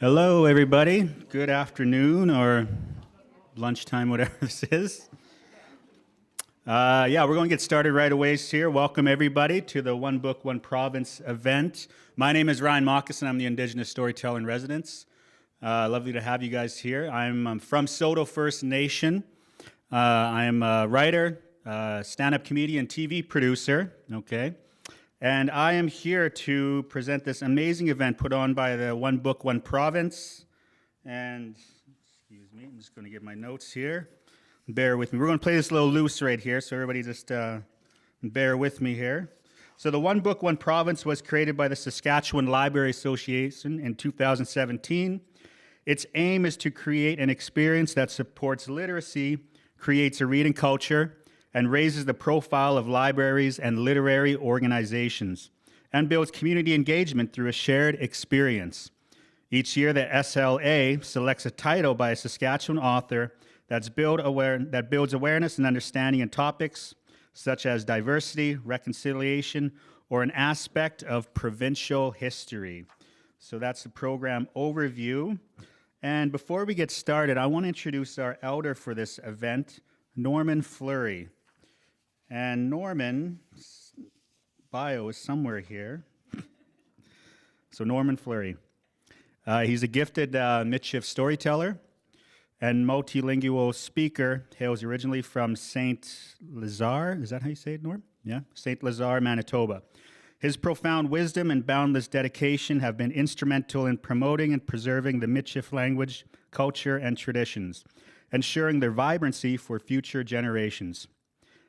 Hello, everybody. Good afternoon or lunchtime, whatever this is. We're going to get started right away here. Welcome, everybody, to the One Book, One Province event. My name is Ryan Moccasin. I'm the Indigenous Storyteller in Residence. Lovely to have you guys here. I'm from Soto First Nation. I am a writer, stand-up comedian, TV producer, okay? And I am here to present this amazing event put on by the One Book, One Province. And, excuse me, I'm just going to get my notes here. Bear with me. We're going to play this a little loose right here, so everybody just bear with me here. So the One Book, One Province was created by the Saskatchewan Library Association in 2017. Its aim is to create an experience that supports literacy, creates a reading culture, and raises the profile of libraries and literary organizations, and builds community engagement through a shared experience. Each year, the SLA selects a title by a Saskatchewan author that builds awareness and understanding in topics such as diversity, reconciliation, or an aspect of provincial history. So that's the program overview. And before we get started, I want to introduce our elder for this event, Norman Fleury. And Norman's bio is somewhere here. So Norman Fleury. He's a gifted Michif storyteller and multilingual speaker. Hails originally from St. Lazare. Is that how you say it, Norm? Yeah, St. Lazare, Manitoba. His profound wisdom and boundless dedication have been instrumental in promoting and preserving the Michif language, culture, and traditions, ensuring their vibrancy for future generations.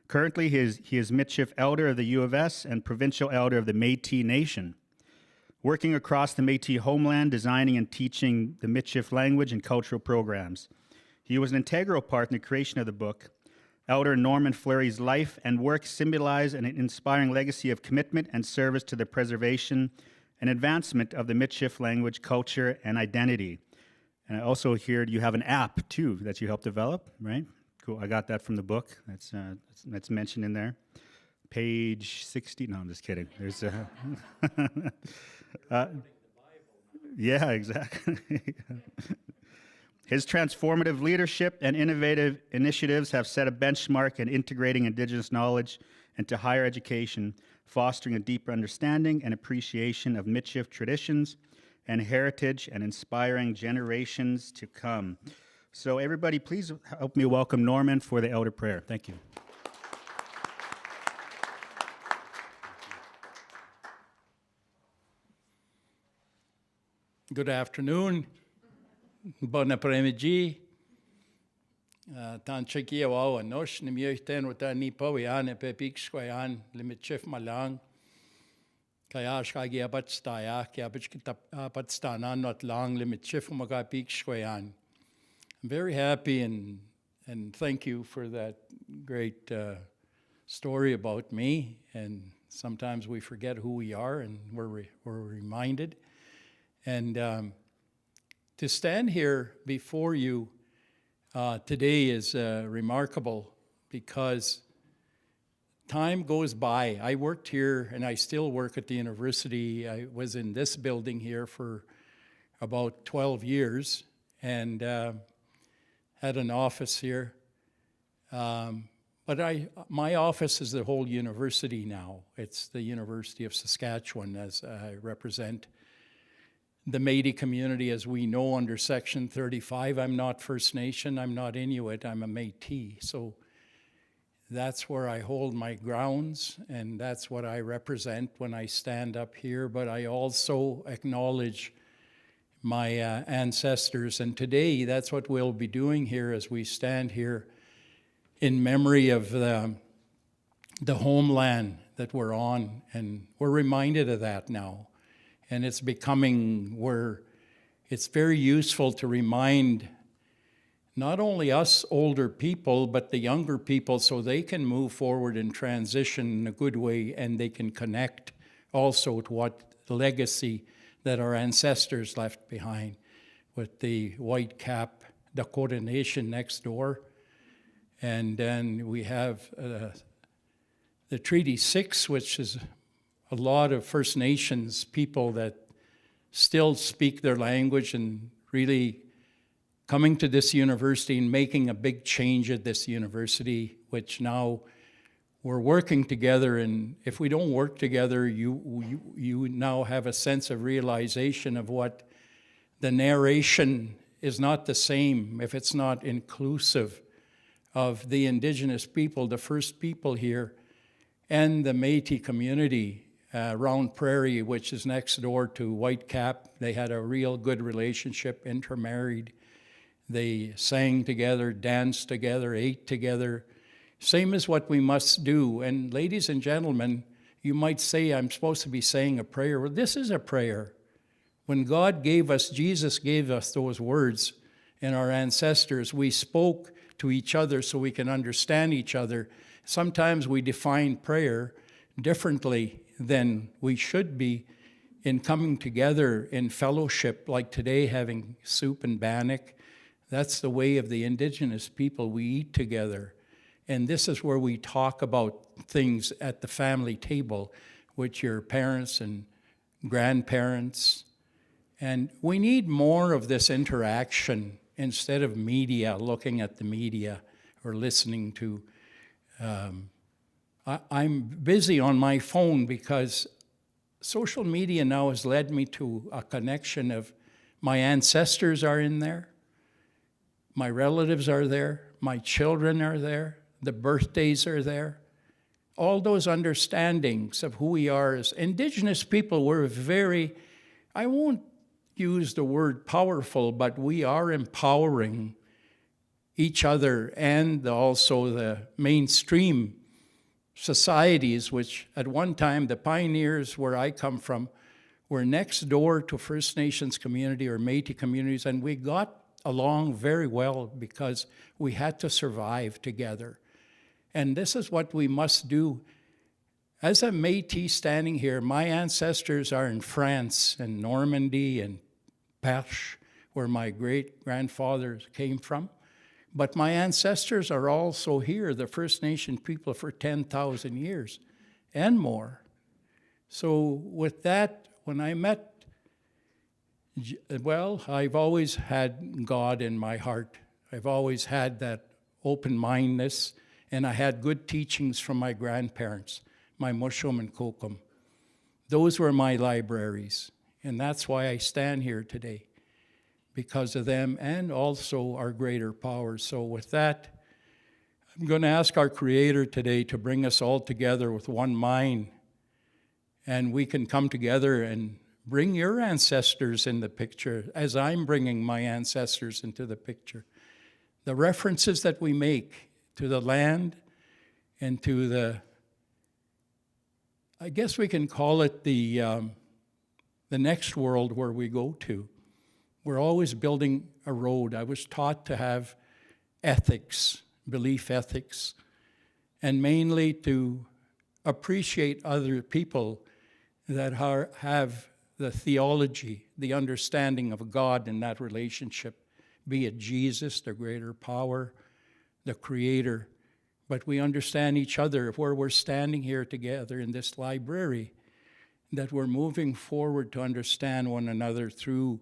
Currently, he is Michif Elder of the U of S and Provincial Elder of the Métis Nation, working across the Métis homeland, designing and teaching the Michif language and cultural programs. He was an integral part in the creation of the book. Elder Norman Fleury's life and work symbolize an inspiring legacy of commitment and service to the preservation and advancement of the Michif language, culture, and identity. And I also hear you have an app, too, that you helped develop, right? Cool. I got that from the book. That's mentioned in there. Page 60. No, I'm just kidding. There's yeah, exactly. His transformative leadership and innovative initiatives have set a benchmark in integrating Indigenous knowledge into higher education, fostering a deeper understanding and appreciation of Michif traditions and heritage, and inspiring generations to come. So everybody, please help me welcome Norman for the Elder Prayer. Thank you. Good afternoon. Bon après-midi. Tan chiki awa nosh ni miyochten wata ni pawian e pepik skwayan limit chef malang. Kaya shkagi abat staya ki abich abat stana not long limit chef maga pik skwayan. I'm very happy and thank you for that great story about me. And sometimes we forget who we are, and we're reminded. And to stand here before you today is remarkable because time goes by. I worked here, and I still work at the university. I was in this building here for about 12 years and had an office here. But my office is the whole university now. It's the University of Saskatchewan, as I represent the Métis community as we know under Section 35. I'm not First Nation, I'm not Inuit, I'm a Métis. So that's where I hold my grounds, and that's what I represent when I stand up here. But I also acknowledge my ancestors, and today that's what we'll be doing here as we stand here in memory of the homeland that we're on, and we're reminded of that now. And it's becoming where it's very useful to remind not only us older people, but the younger people, so they can move forward and transition in a good way, and they can connect also to what the legacy that our ancestors left behind with the White Cap Dakota Nation next door. And then we have the Treaty 6, which is a lot of First Nations people that still speak their language and really coming to this university and making a big change at this university, which now we're working together. And if we don't work together, you now have a sense of realization of what the narration is not the same if it's not inclusive of the Indigenous people, the first people here, and the Métis community. Round Prairie, which is next door to Whitecap, they had a real good relationship, intermarried. They sang together, danced together, ate together. Same as what we must do. And ladies and gentlemen, you might say, I'm supposed to be saying a prayer. Well, this is a prayer. When God gave us, Jesus gave us those words, and our ancestors, we spoke to each other so we can understand each other. Sometimes we define prayer differently than we should be in coming together in fellowship, like today having soup and bannock. That's the way of the Indigenous people. We eat together. And this is where we talk about things at the family table with your parents and grandparents. And we need more of this interaction instead of media, looking at the media or listening to. I'm busy on my phone because social media now has led me to a connection of my ancestors are in there, my relatives are there, my children are there, the birthdays are there. All those understandings of who we are as Indigenous people, we're very, I won't use the word powerful, but we are empowering each other and also the mainstream societies, which at one time, the pioneers where I come from, were next door to First Nations community or Métis communities, and we got along very well because we had to survive together. And this is what we must do. As a Métis standing here, my ancestors are in France and Normandy and Perche, where my great-grandfathers came from. But my ancestors are also here, the First Nation people, for 10,000 years and more. So with that, when I met, well, I've always had God in my heart. I've always had that open-mindedness, and I had good teachings from my grandparents, my Mushum and Kokum. Those were my libraries, and that's why I stand here today, because of them and also our greater powers. So with that, I'm going to ask our Creator today to bring us all together with one mind, and we can come together and bring your ancestors in the picture as I'm bringing my ancestors into the picture. The references that we make to the land and to the, I guess we can call it the next world where we go to. We're always building a road. I was taught to have ethics, belief ethics, and mainly to appreciate other people that have the theology, the understanding of God in that relationship, be it Jesus, the greater power, the Creator. But we understand each other where we're standing here together in this library, that we're moving forward to understand one another through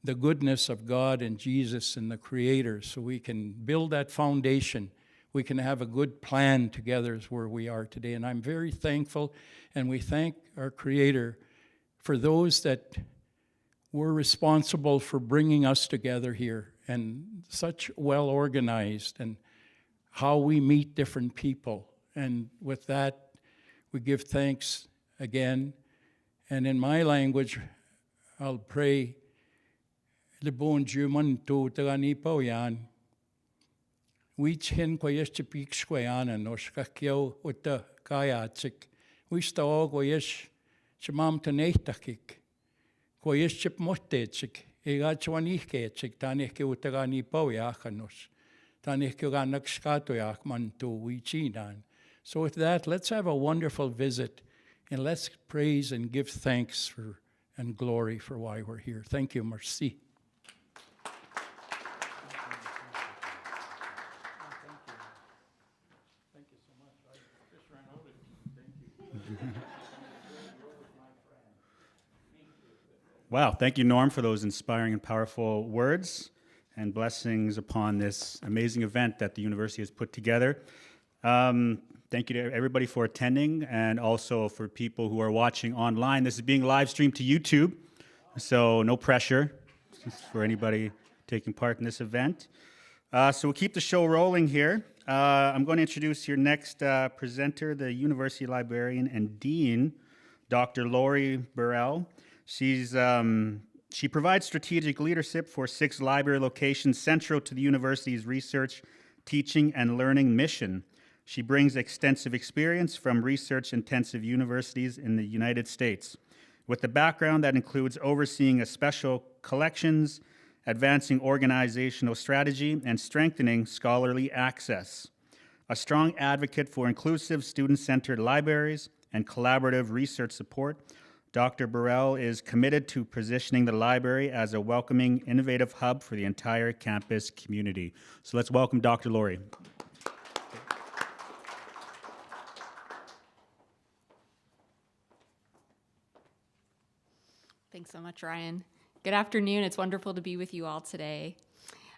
the goodness of God and Jesus and the Creator, so we can build that foundation. We can have a good plan together as where we are today. And I'm very thankful, and we thank our Creator for those that were responsible for bringing us together here, and such well organized, and how we meet different people. And with that, we give thanks again. And in my language, I'll pray, Lebon Juman to Tagani Poyan. We chin koyesh chipik squayana noshkakyo uta kayatsik. We staw koyesh chamam taneitakik. Koyesh chip motetsik. Egachwanihketsik tanike utagani poyakanos. Tanihkyoganakskatoyak mantu we chinan. So with that, let's have a wonderful visit, and let's praise and give thanks for and glory for why we're here. Thank you, merci. Wow, thank you, Norm, for those inspiring and powerful words, and blessings upon this amazing event that the university has put together. Thank you to everybody for attending, and also for people who are watching online. This is being live streamed to YouTube, so no pressure for anybody taking part in this event. So we'll keep the show rolling here. I'm going to introduce your next presenter, the University Librarian and Dean, Dr. Lori Burrell. She provides strategic leadership for 6 library locations central to the university's research, teaching, and learning mission. She brings extensive experience from research-intensive universities in the United States, with a background that includes overseeing a special collections, advancing organizational strategy, and strengthening scholarly access. A strong advocate for inclusive, student-centered libraries and collaborative research support, Dr. Burrell is committed to positioning the library as a welcoming, innovative hub for the entire campus community. So let's welcome Dr. Lori. Thanks so much, Ryan. Good afternoon. It's wonderful to be with you all today.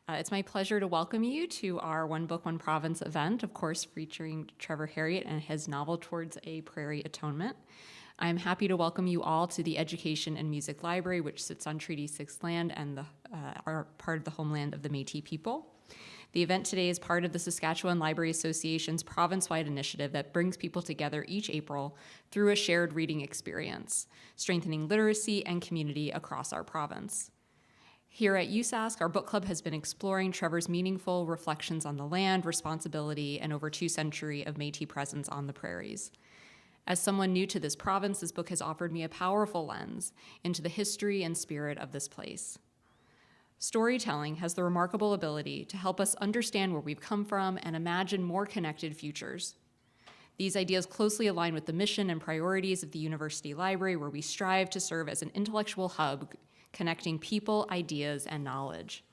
It's my pleasure to welcome you to our One Book, One Province event, of course, featuring Trevor Herriott and his novel Towards a Prairie Atonement. I'm happy to welcome you all to the Education and Music Library, which sits on Treaty 6 land and are part of the homeland of the Métis people. The event today is part of the Saskatchewan Library Association's province-wide initiative that brings people together each April through a shared reading experience, strengthening literacy and community across our province. Here at USask, our book club has been exploring Trevor's meaningful reflections on the land, responsibility, and over 2 centuries of Métis presence on the prairies. As someone new to this province, this book has offered me a powerful lens into the history and spirit of this place. Storytelling has the remarkable ability to help us understand where we've come from and imagine more connected futures. These ideas closely align with the mission and priorities of the University Library, where we strive to serve as an intellectual hub connecting people, ideas, and knowledge.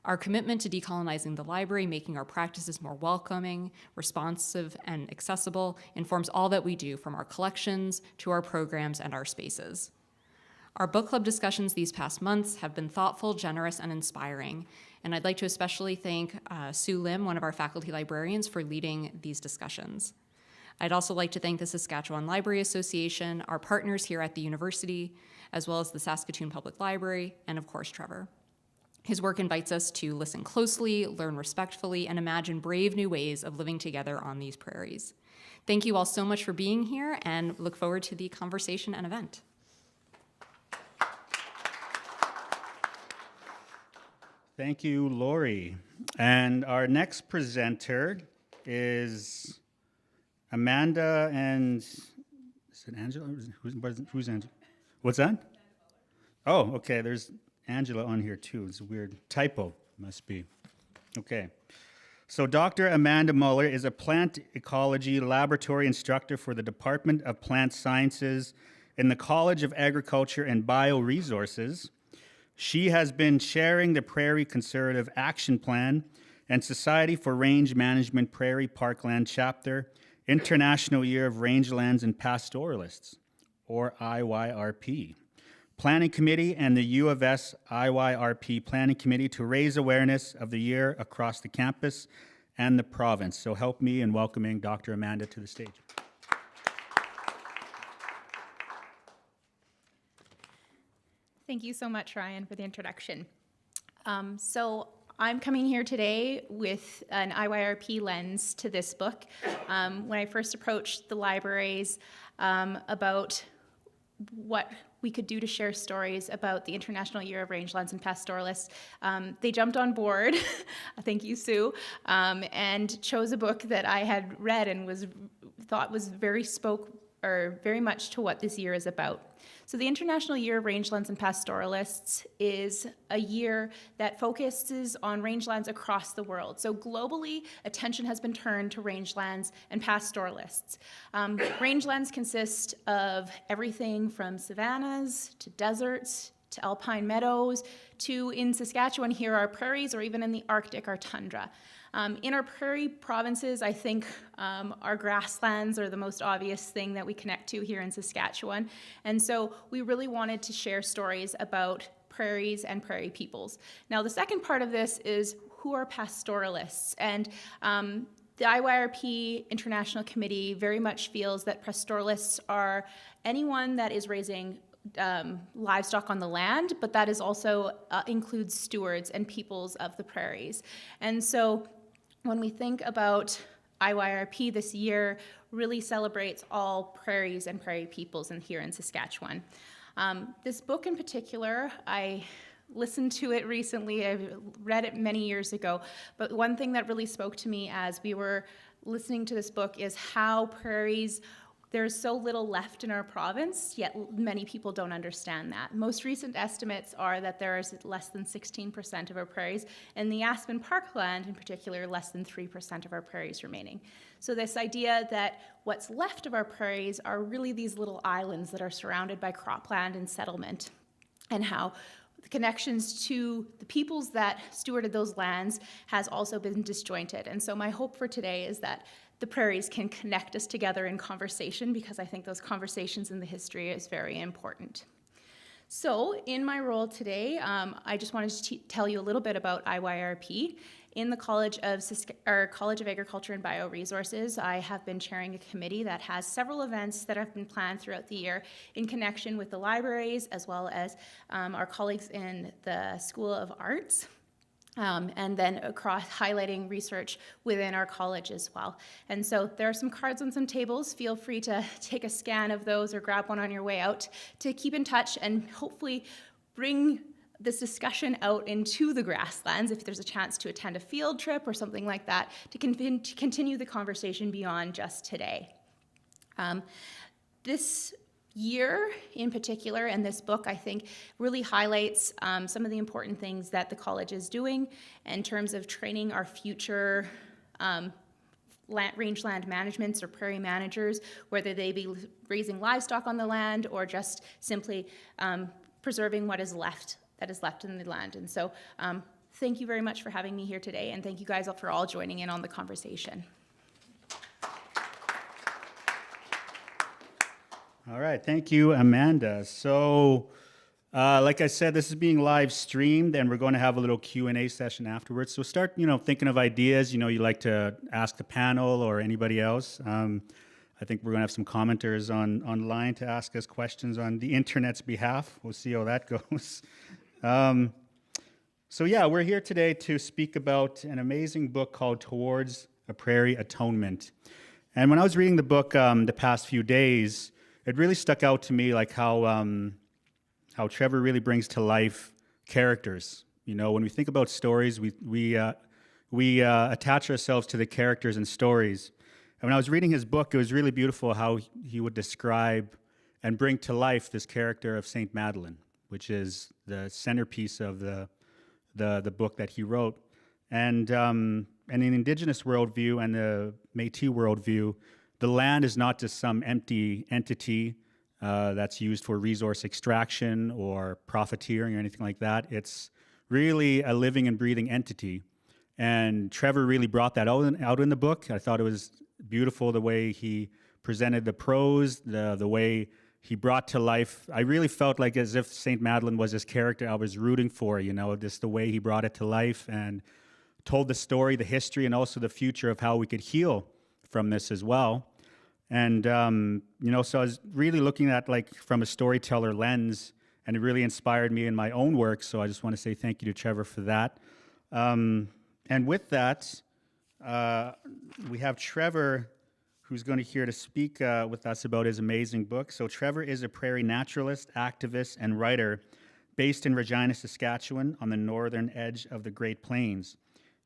Our commitment to decolonizing the library, making our practices more welcoming, responsive, and accessible, informs all that we do, from our collections to our programs and our spaces. Our book club discussions these past months have been thoughtful, generous, and inspiring, and I'd like to especially thank Sue Lim, one of our faculty librarians, for leading these discussions. I'd also like to thank the Saskatchewan Library Association, our partners here at the university, as well as the Saskatoon Public Library, and of course, Trevor. His work invites us to listen closely, learn respectfully, and imagine brave new ways of living together on these prairies. Thank you all so much for being here, and look forward to the conversation and event. Thank you, Lori. And our next presenter is Amanda and, is it Angela? Who's Angela? What's that? Oh, okay, there's Angela on here too. It's a weird typo, must be. Okay. So Dr. Amanda Muller is a plant ecology laboratory instructor for the Department of Plant Sciences in the College of Agriculture and Bioresources. She has been chairing the Prairie Conservative Action Plan and Society for Range Management Prairie Parkland Chapter International Year of Rangelands and Pastoralists, or IYRP. Planning Committee and the U of S IYRP Planning Committee to raise awareness of the year across the campus and the province. So help me in welcoming Dr. Amanda to the stage. Thank you so much, Ryan, for the introduction. So I'm coming here today with an IYRP lens to this book. When I first approached the libraries about what we could do to share stories about the International Year of Rangelands and Pastoralists, they jumped on board, thank you, Sue, and chose a book that I had read and thought was very much to what this year is about. So the International Year of Rangelands and Pastoralists is a year that focuses on rangelands across the world. So globally, attention has been turned to rangelands and pastoralists. Rangelands consist of everything from savannas to deserts to alpine meadows to, in Saskatchewan here, our prairies, or even in the Arctic, our tundra. In our prairie provinces, I think our grasslands are the most obvious thing that we connect to here in Saskatchewan. And so we really wanted to share stories about prairies and prairie peoples. Now, the second part of this is who are pastoralists. And the IYRP International Committee very much feels that pastoralists are anyone that is raising livestock on the land, but that is also includes stewards and peoples of the prairies. And so when we think about IYRP this year, really celebrates all prairies and prairie peoples here in Saskatchewan. This book in particular, I listened to it recently. I read it many years ago, but one thing that really spoke to me as we were listening to this book is how prairies, there's so little left in our province, yet many people don't understand that. Most recent estimates are that there is less than 16% of our prairies, and the Aspen Parkland in particular, less than 3% of our prairies remaining. So this idea that what's left of our prairies are really these little islands that are surrounded by cropland and settlement, and how the connections to the peoples that stewarded those lands has also been disjointed. And so my hope for today is that the prairies can connect us together in conversation, because I think those conversations in the history is very important. So in my role today, I just wanted to tell you a little bit about IYRP. In the College of Agriculture and Bioresources, I have been chairing a committee that has several events that have been planned throughout the year in connection with the libraries, as well as our colleagues in the School of Arts. And then across highlighting research within our college as well. And so there are some cards on some tables. Feel free to take a scan of those or grab one on your way out to keep in touch and hopefully bring this discussion out into the grasslands if there's a chance to attend a field trip or something like that to continue the conversation beyond just today. This year in particular, and this book, I think, really highlights some of the important things that the college is doing in terms of training our future rangeland managements or prairie managers, whether they be raising livestock on the land or just simply preserving what is left in the land. And so thank you very much for having me here today, and thank you guys for all joining in on the conversation. All right, thank you, Amanda. So, like I said, this is being live streamed, and we're going to have a little Q&A session afterwards. So start, thinking of ideas, you like to ask the panel or anybody else. I think we're going to have some commenters online to ask us questions on the internet's behalf. We'll see how that goes. So yeah, we're here today to speak about an amazing book called Towards a Prairie Atonement. And when I was reading the book the past few days, it really stuck out to me, like how Trevor really brings to life characters. When we think about stories, we attach ourselves to the characters and stories. And when I was reading his book, it was really beautiful how he would describe and bring to life this character of Saint Madeleine, which is the centerpiece of the book that he wrote. And in the Indigenous worldview and the Métis worldview, the land is not just some empty entity that's used for resource extraction or profiteering or anything like that. It's really a living and breathing entity. And Trevor really brought that out in the book. I thought it was beautiful the way he presented the prose, the way he brought to life. I really felt like as if Saint Madeleine was this character I was rooting for, just the way he brought it to life and told the story, the history, and also the future of how we could heal from this as well. And, so I was really looking at from a storyteller lens, and it really inspired me in my own work. So I just want to say thank you to Trevor for that. And with that, we have Trevor, who's going to here to speak with us about his amazing book. So Trevor is a prairie naturalist, activist, and writer based in Regina, Saskatchewan, on the northern edge of the Great Plains.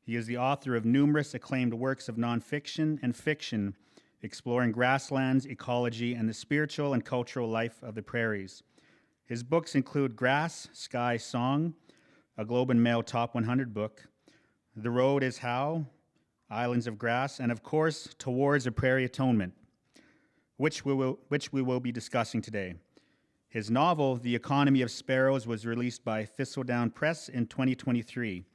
He is the author of numerous acclaimed works of nonfiction and fiction, exploring grasslands, ecology, and the spiritual and cultural life of the prairies. His books include Grass, Sky, Song, a Globe and Mail Top 100 book, The Road is How, Islands of Grass, and of course, Towards a Prairie Atonement, which we will be discussing today. His novel, The Economy of Sparrows, was released by Thistledown Press in 2023.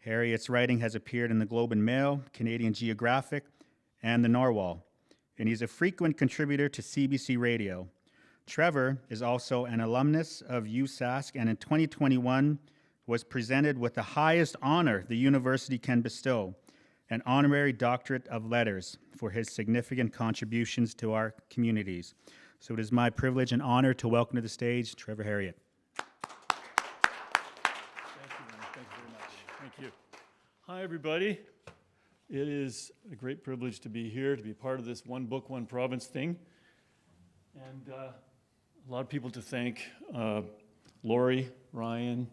Harriet's writing has appeared in the Globe and Mail, Canadian Geographic, and the Narwhal, and he's a frequent contributor to CBC Radio. Trevor is also an alumnus of USask, and in 2021 was presented with the highest honor the university can bestow, an honorary doctorate of letters for his significant contributions to our communities. So it is my privilege and honor to welcome to the stage Trevor Harriet. Thank you, man. Thank you very much. Thank you. Hi, everybody. It is a great privilege to be here, to be part of this One Book, One Province thing. And a lot of people to thank. Lori, Ryan,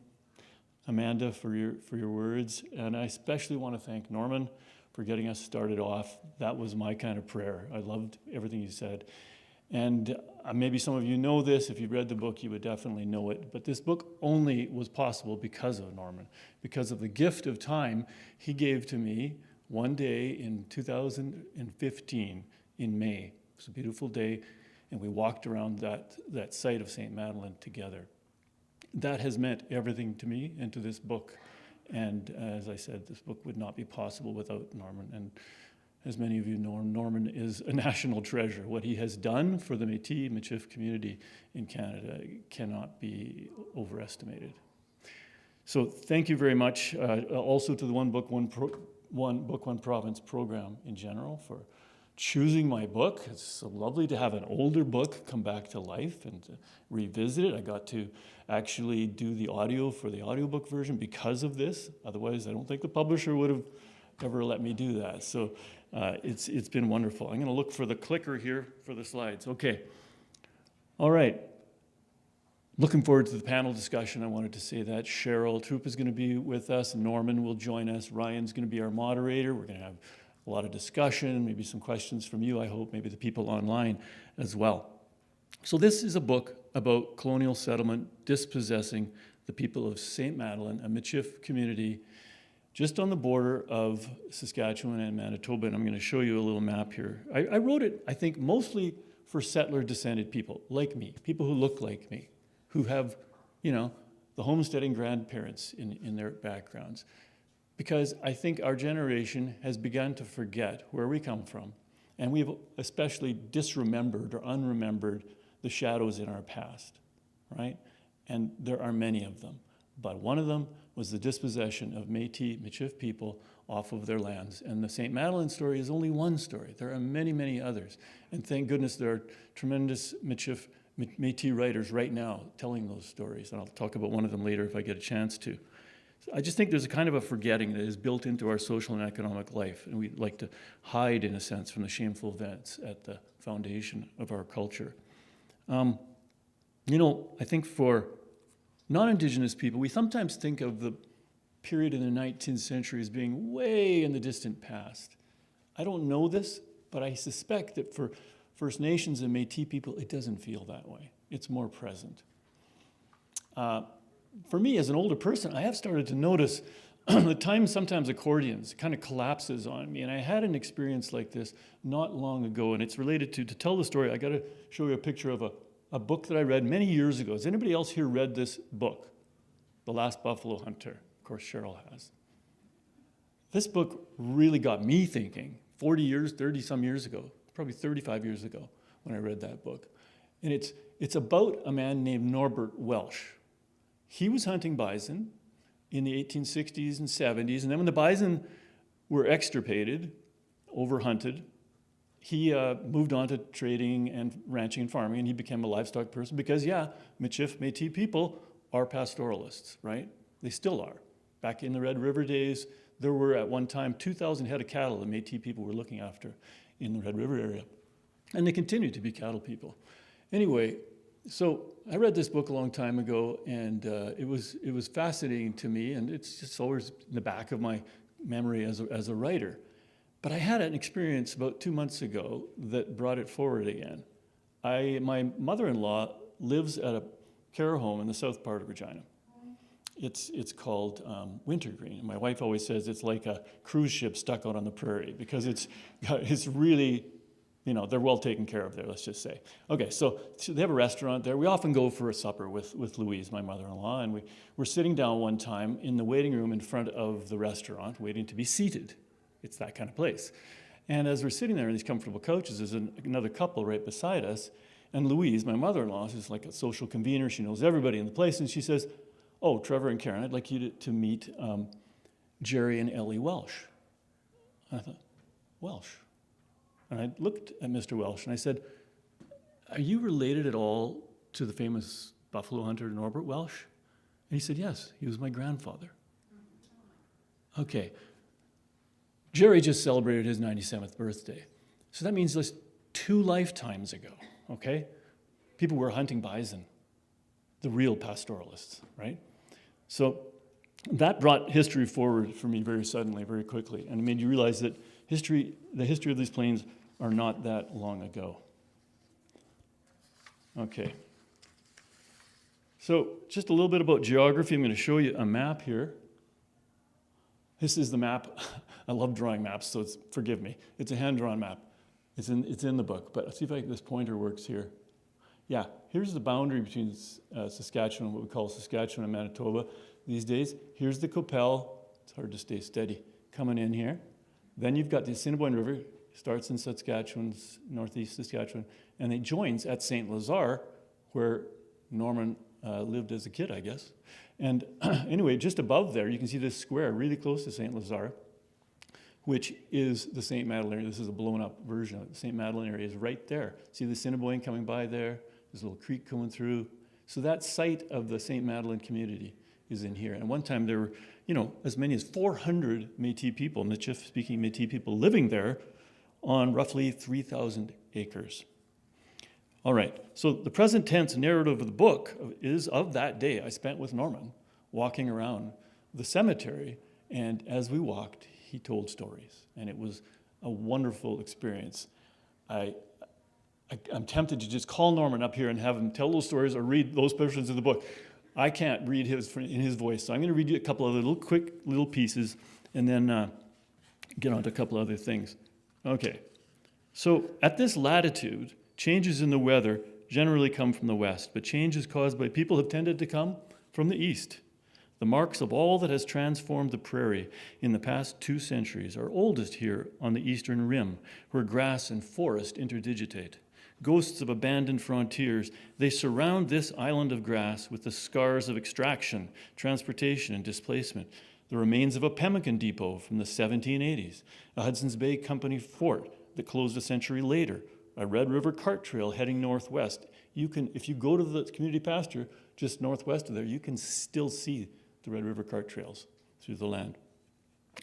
Amanda for your words. And I especially want to thank Norman for getting us started off. That was my kind of prayer. I loved everything you said. And maybe some of you know this. If you read the book, you would definitely know it. But this book only was possible because of Norman, because of the gift of time he gave to me one day in 2015 in May. It was a beautiful day, and we walked around that site of St. Madeleine together. That has meant everything to me and to this book. And as I said, this book would not be possible without Norman. And as many of you know, Norman is a national treasure. What he has done for the Métis Michif community in Canada cannot be overestimated. So thank you very much also to the One Book, One Province program in general for choosing my book. It's so lovely to have an older book come back to life and to revisit it. I got to actually do the audio for the audiobook version because of this. Otherwise, I don't think the publisher would have ever let me do that. So it's been wonderful. I'm going to look for the clicker here for the slides. Okay. All right. Looking forward to the panel discussion. I wanted to say that. Cheryl Troop is going to be with us. Norman will join us. Ryan's going to be our moderator. We're going to have a lot of discussion, maybe some questions from you, I hope, maybe the people online as well. So this is a book about colonial settlement dispossessing the people of St. Madeleine, a Michif community just on the border of Saskatchewan and Manitoba. And I'm going to show you a little map here. I wrote it, I think, mostly for settler-descended people like me, people who look like me, who have, you know, the homesteading grandparents in their backgrounds. Because I think our generation has begun to forget where we come from, and we've especially disremembered or unremembered the shadows in our past, right? And there are many of them. But one of them was the dispossession of Métis Michif people off of their lands. And the St. Madeleine story is only one story. There are many, many others. And thank goodness there are tremendous Métis writers right now telling those stories. And I'll talk about one of them later if I get a chance to. I just think there's a kind of a forgetting that is built into our social and economic life, and we like to hide, in a sense, from the shameful events at the foundation of our culture. You know, I think for non-Indigenous people, we sometimes think of the period in the 19th century as being way in the distant past. I don't know this, but I suspect that for First Nations and Métis people, it doesn't feel that way. It's more present. For me, as an older person, I have started to notice the time sometimes accordions kind of collapses on me. And I had an experience like this not long ago, and it's related to tell the story, I got to show you a picture of a book that I read many years ago. Has anybody else here read this book, The Last Buffalo Hunter? Of course, Cheryl has. This book really got me thinking 40 years, 30-some years ago, probably 35 years ago when I read that book. And it's about a man named Norbert Welsh. He was hunting bison in the 1860s and 70s, and then when the bison were extirpated, overhunted, he moved on to trading and ranching and farming, and he became a livestock person because, yeah, Michif, Métis people are pastoralists, right? They still are. Back in the Red River days, there were at one time 2,000 head of cattle that Métis people were looking after in the Red River area, and they continue to be cattle people. Anyway, so I read this book a long time ago, and it was fascinating to me, and it's just always in the back of my memory as a writer. But I had an experience about 2 months ago that brought it forward again. My mother-in-law lives at a care home in the south part of Regina. It's called Wintergreen. My wife always says it's like a cruise ship stuck out on the prairie because it's really, they're well taken care of there, let's just say. Okay, so they have a restaurant there. We often go for a supper with Louise, my mother-in-law, and we're sitting down one time in the waiting room in front of the restaurant, waiting to be seated. It's that kind of place. And as we're sitting there in these comfortable couches, there's another couple right beside us, and Louise, my mother-in-law, who's like a social convener, she knows everybody in the place, and she says, "Oh, Trevor and Karen, I'd like you to meet Jerry and Ellie Welsh." And I thought, Welsh? And I looked at Mr. Welsh and I said, "Are you related at all to the famous buffalo hunter Norbert Welsh?" And he said, "Yes, he was my grandfather." Okay. Jerry just celebrated his 97th birthday. So that means just 2 lifetimes ago, okay? People were hunting bison, the real pastoralists, right? So that brought history forward for me very suddenly, very quickly, and it made you realize that the history of these plains are not that long ago. Okay. So just a little bit about geography. I'm going to show you a map here. This is the map. I love drawing maps, so forgive me. It's a hand-drawn map. It's in the book, but let's see if this pointer works here. Yeah, here's the boundary between Saskatchewan, what we call Saskatchewan and Manitoba these days. Here's the Qu'Appelle. It's hard to stay steady. Coming in here. Then you've got the Assiniboine River, starts in Saskatchewan's northeast Saskatchewan, and it joins at St. Lazare, where Norman lived as a kid, I guess. And anyway, just above there, you can see this square really close to St. Lazare, which is the St. Madeleine area. This is a blown-up version of it. The St. Madeleine area is right there. See the Assiniboine coming by there? There's a little creek coming through. So that site of the St. Madeleine community is in here. And one time there were, as many as 400 Métis people, Michif-speaking Métis people living there on roughly 3,000 acres. All right, so the present tense narrative of the book is of that day I spent with Norman walking around the cemetery, and as we walked, he told stories, and it was a wonderful experience. I'm tempted to just call Norman up here and have him tell those stories or read those portions of the book. I can't read in his voice, so I'm going to read you a couple of quick little pieces and then get on to a couple other things. Okay, so at this latitude, changes in the weather generally come from the west, but changes caused by people have tended to come from the east. The marks of all that has transformed the prairie in the past 2 centuries are oldest here on the eastern rim, where grass and forest interdigitate. Ghosts of abandoned frontiers, they surround this island of grass with the scars of extraction, transportation, and displacement. The remains of a pemmican depot from the 1780s, a Hudson's Bay Company fort that closed a century later, a Red River cart trail heading northwest. If you go to the community pasture just northwest of there, you can still see the Red River cart trails through the land.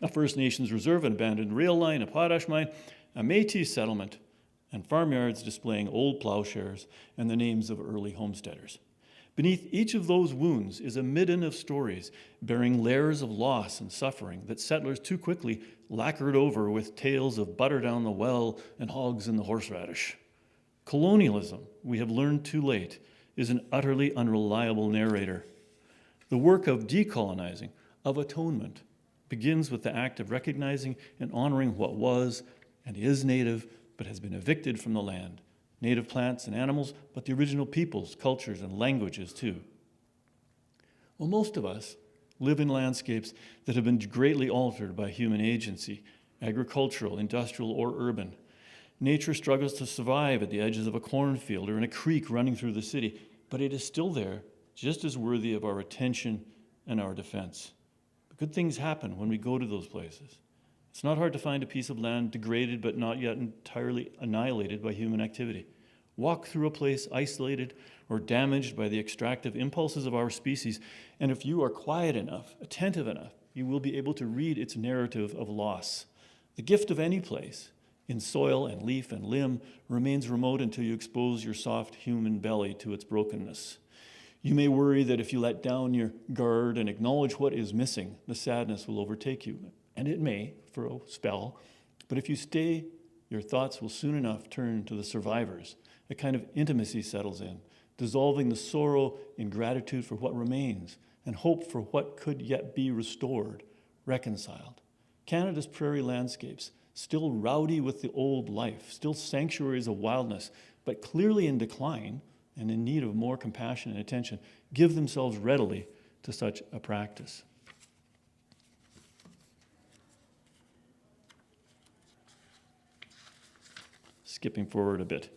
A First Nations reserve, an abandoned rail line, a potash mine, a Métis settlement, and farmyards displaying old plowshares and the names of early homesteaders. Beneath each of those wounds is a midden of stories bearing layers of loss and suffering that settlers too quickly lacquered over with tales of butter down the well and hogs in the horseradish. Colonialism, we have learned too late, is an utterly unreliable narrator. The work of decolonizing, of atonement, begins with the act of recognizing and honoring what was and is native but has been evicted from the land. Native plants and animals, but the original peoples, cultures, and languages too. Well, most of us live in landscapes that have been greatly altered by human agency, agricultural, industrial, or urban. Nature struggles to survive at the edges of a cornfield or in a creek running through the city, but it is still there, just as worthy of our attention and our defense. But good things happen when we go to those places. It's not hard to find a piece of land degraded but not yet entirely annihilated by human activity. Walk through a place isolated or damaged by the extractive impulses of our species, and if you are quiet enough, attentive enough, you will be able to read its narrative of loss. The gift of any place, in soil and leaf and limb, remains remote until you expose your soft human belly to its brokenness. You may worry that if you let down your guard and acknowledge what is missing, the sadness will overtake you. And it may, for a spell, but if you stay, your thoughts will soon enough turn to the survivors. A kind of intimacy settles in, dissolving the sorrow in gratitude for what remains and hope for what could yet be restored, reconciled. Canada's prairie landscapes still rowdy with the old life, still sanctuaries of wildness, but clearly in decline and in need of more compassion and attention, give themselves readily to such a practice. Skipping forward a bit.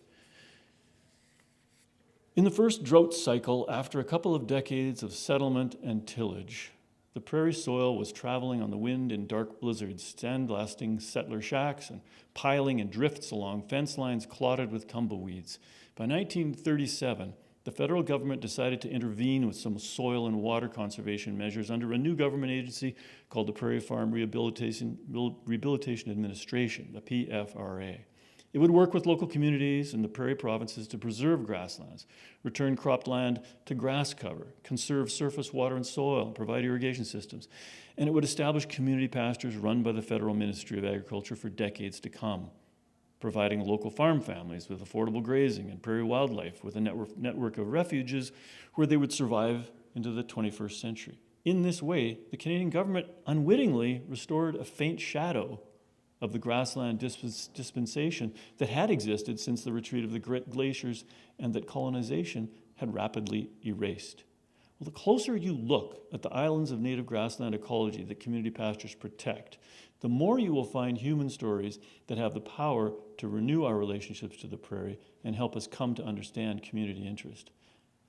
In the first drought cycle, after a couple of decades of settlement and tillage, the prairie soil was traveling on the wind in dark blizzards, sandblasting settler shacks and piling in drifts along fence lines clotted with tumbleweeds. By 1937, the federal government decided to intervene with some soil and water conservation measures under a new government agency called the Prairie Farm Rehabilitation Administration, the PFRA. It would work with local communities and the prairie provinces to preserve grasslands, return cropped land to grass cover, conserve surface water and soil, and provide irrigation systems. And it would establish community pastures run by the Federal Ministry of Agriculture for decades to come, providing local farm families with affordable grazing and prairie wildlife with a network of refuges where they would survive into the 21st century. In this way, the Canadian government unwittingly restored a faint shadow of the grassland dispensation that had existed since the retreat of the glaciers and that colonization had rapidly erased. Well, the closer you look at the islands of native grassland ecology that community pastures protect, the more you will find human stories that have the power to renew our relationships to the prairie and help us come to understand community interest.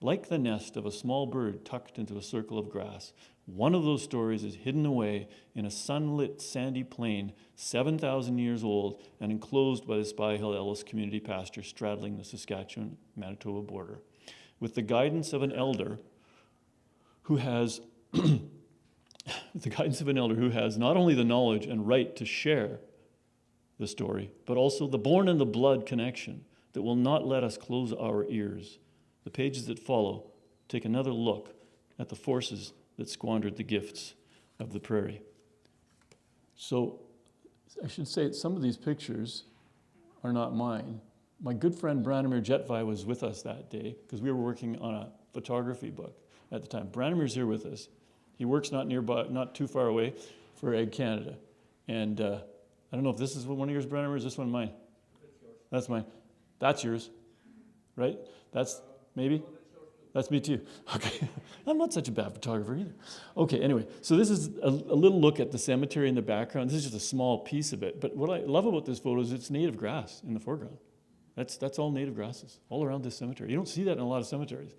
Like the nest of a small bird tucked into a circle of grass, one of those stories is hidden away in a sunlit sandy plain 7,000 years old and enclosed by the Spy Hill Ellis community pasture straddling the Saskatchewan-Manitoba border. With the guidance of an elder who has not only the knowledge and right to share the story, but also the born in the blood connection that will not let us close our ears. The pages that follow take another look at the forces that squandered the gifts of the prairie. So I should say that some of these pictures are not mine. My good friend Branimir Jetvai was with us that day because we were working on a photography book at the time. Branimir's here with us. He works not too far away for Ag Canada. And I don't know if this is one of yours, Branimir, is this one mine? That's mine. That's yours, right? That's maybe? That's me too. Okay. I'm not such a bad photographer either. Okay, anyway, so this is a little look at the cemetery in the background. This is just a small piece of it. But what I love about this photo is it's native grass in the foreground. That's all native grasses all around this cemetery. You don't see that in a lot of cemeteries.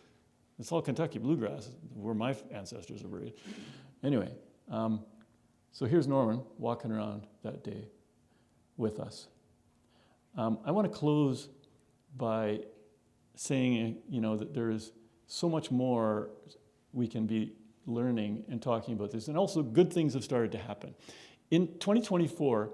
It's all Kentucky bluegrass, where my ancestors are buried. Anyway, so here's Norman walking around that day with us. I want to close by saying, that there is so much more we can be learning and talking about this. And also good things have started to happen. In 2024,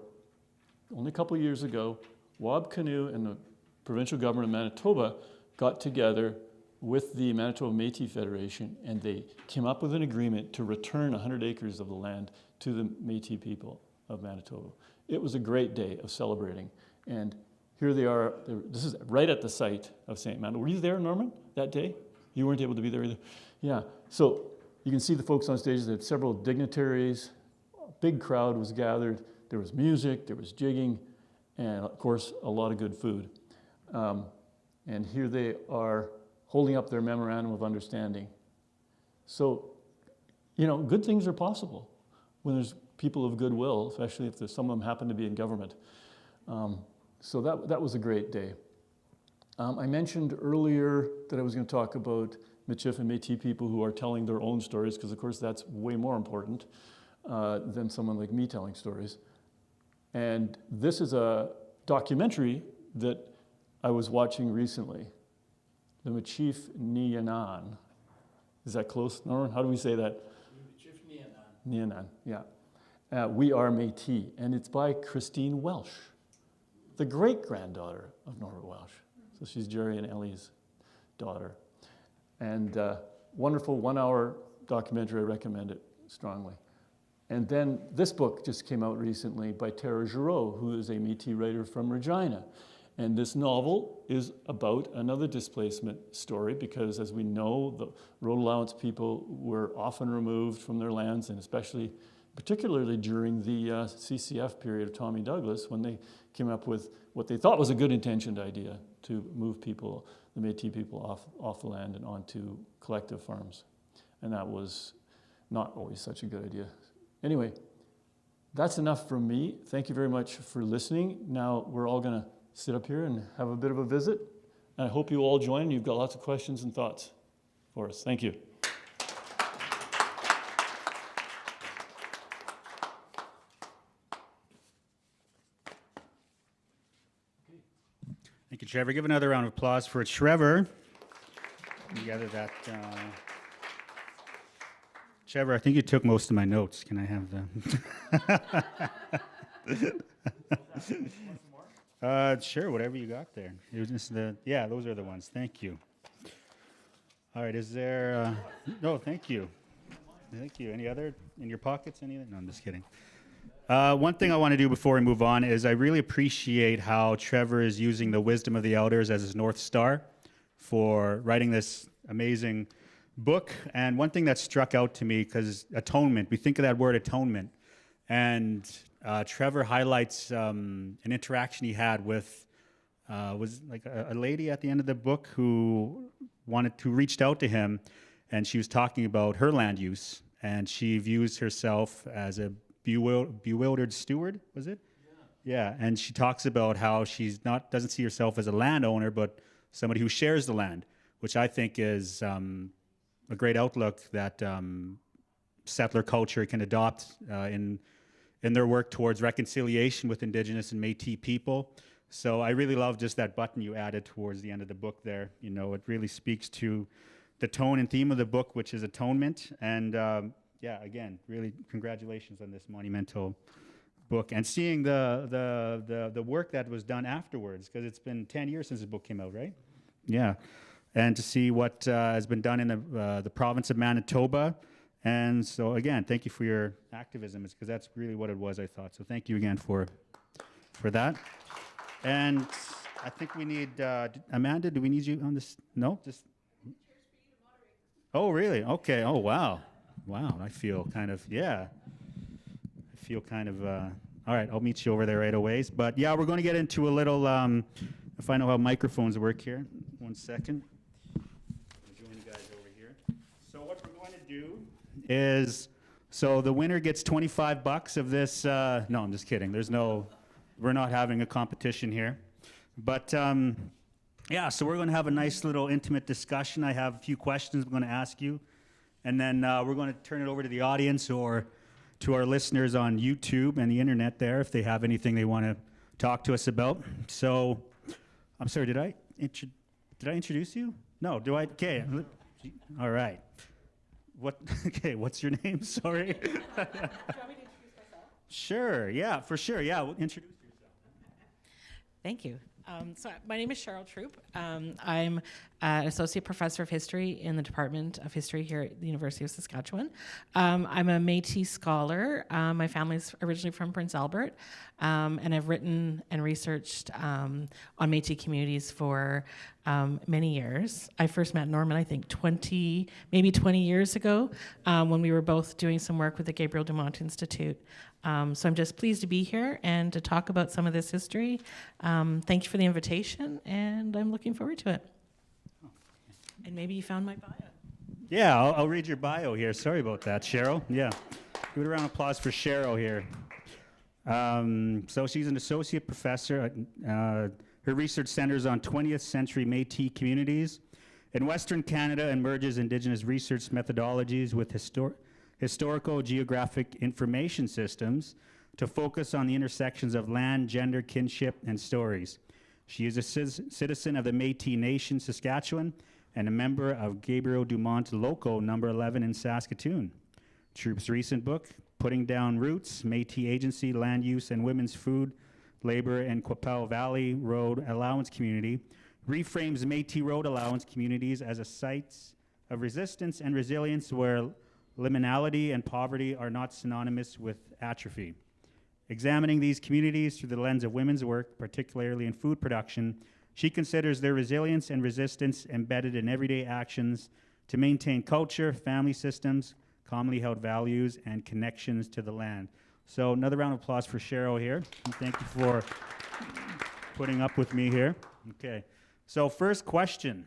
only a couple of years ago, Wab Kinew and the provincial government of Manitoba got together with the Manitoba Métis Federation, and they came up with an agreement to return 100 acres of the land to the Métis people of Manitoba. It was a great day of celebrating. And here they are. This is right at the site of St. Manitoba. Were you there, Norman, that day? You weren't able to be there either? Yeah. So you can see the folks on stage. There had several dignitaries. A big crowd was gathered. There was music. There was jigging. And, of course, a lot of good food. And here they are holding up their memorandum of understanding. So, good things are possible when there's people of goodwill, especially if some of them happen to be in government. So that was a great day. I mentioned earlier that I was going to talk about Michif and Métis people who are telling their own stories, because of course that's way more important than someone like me telling stories. And this is a documentary that I was watching recently, the Michif Niyanan. Is that close, Norman? How do we say that? Michif Niyanan. Niyanan, yeah. We Are Métis, and it's by Christine Welsh, the great-granddaughter of Norbert Welsh. So she's Jerry and Ellie's daughter. And wonderful 1-hour documentary, I recommend it strongly. And then this book just came out recently by Tara Giroux, who is a Métis writer from Regina. And this novel is about another displacement story because, as we know, the road allowance people were often removed from their lands, and especially particularly during the CCF period of Tommy Douglas, when they came up with what they thought was a good intentioned idea to move people, the Métis people, off the land and onto collective farms. And that was not always such a good idea. Anyway, that's enough from me. Thank you very much for listening. Now we're all going to sit up here and have a bit of a visit. And I hope you all join. You've got lots of questions and thoughts for us. Thank you. Thank you, Trevor. Give another round of applause for Trevor. Together that. Trevor, I think you took most of my notes. Can I have the? Sure, whatever you got there. It was just yeah, those are the ones. Thank you. All right, is there? No, thank you. Thank you. Any other in your pockets? Anything? No, I'm just kidding. One thing I want to do before we move on is I really appreciate how Trevor is using the wisdom of the elders as his North Star for writing this amazing book. And one thing that struck out to me, because atonement, we think of that word atonement, and Trevor highlights an interaction he had with, was like a lady at the end of the book who reached out to him, and she was talking about her land use, and she views herself as a bewildered steward, was it? Yeah, and she talks about how doesn't see herself as a landowner, but somebody who shares the land, which I think is a great outlook that settler culture can adopt in their work towards reconciliation with Indigenous and Métis people. So I really love just that button you added towards the end of the book there. You know, it really speaks to the tone and theme of the book, which is atonement. And yeah, again, really congratulations on this monumental book, and seeing the work that was done afterwards, because it's been 10 years since the book came out, right? Yeah, and to see what has been done in the province of Manitoba. And so again, thank you for your activism, because that's really what it was, I thought. So thank you again for that. And I think we need, Amanda, do we need you on this? No? Just. Oh, really? Okay. Oh, wow. Wow. I feel kind of, all right, I'll meet you over there right away. But yeah, we're going to get into a little, if I know how microphones work here. 1 second. I'll join you guys over here. So what we're going to do is, so the winner gets $25 of this, no, I'm just kidding. We're not having a competition here. But yeah, so we're going to have a nice little intimate discussion. I have a few questions I'm going to ask you. And then we're going to turn it over to the audience or to our listeners on YouTube and the internet there if they have anything they want to talk to us about. So, I'm sorry, did I introduce you? No, do I? Okay. All right. Okay, what's your name? Sorry. Do you want me to introduce myself? Sure, yeah, for sure. Yeah, introduce yourself. Thank you. So my name is Cheryl Troop. I'm an associate professor of history in the Department of History here at the University of Saskatchewan. I'm a Métis scholar. My family's originally from Prince Albert, and I've written and researched on Métis communities for many years. I first met Norman, I think, 20 years ago, when we were both doing some work with the Gabriel Dumont Institute. So I'm just pleased to be here and to talk about some of this history. Thank you for the invitation, and I'm looking forward to it. And maybe you found my bio. Yeah, I'll read your bio here. Sorry about that, Cheryl. Yeah, give it a round of applause for Cheryl here. So she's an associate professor. Her research centers on 20th century Métis communities in Western Canada and merges Indigenous research methodologies with historical geographic information systems to focus on the intersections of land, gender, kinship, and stories. She is a citizen of the Métis Nation, Saskatchewan, and a member of Gabriel Dumont Loco number 11 in Saskatoon. Troop's recent book, Putting Down Roots, Métis Agency, Land Use and Women's Food, Labor in Qu'Appelle Valley Road Allowance Community, reframes Métis Road Allowance communities as a sites of resistance and resilience where liminality and poverty are not synonymous with atrophy. Examining these communities through the lens of women's work, particularly in food production, she considers their resilience and resistance embedded in everyday actions to maintain culture, family systems, commonly held values, and connections to the land. So another round of applause for Cheryl here. And thank you for putting up with me here. Okay. So first question.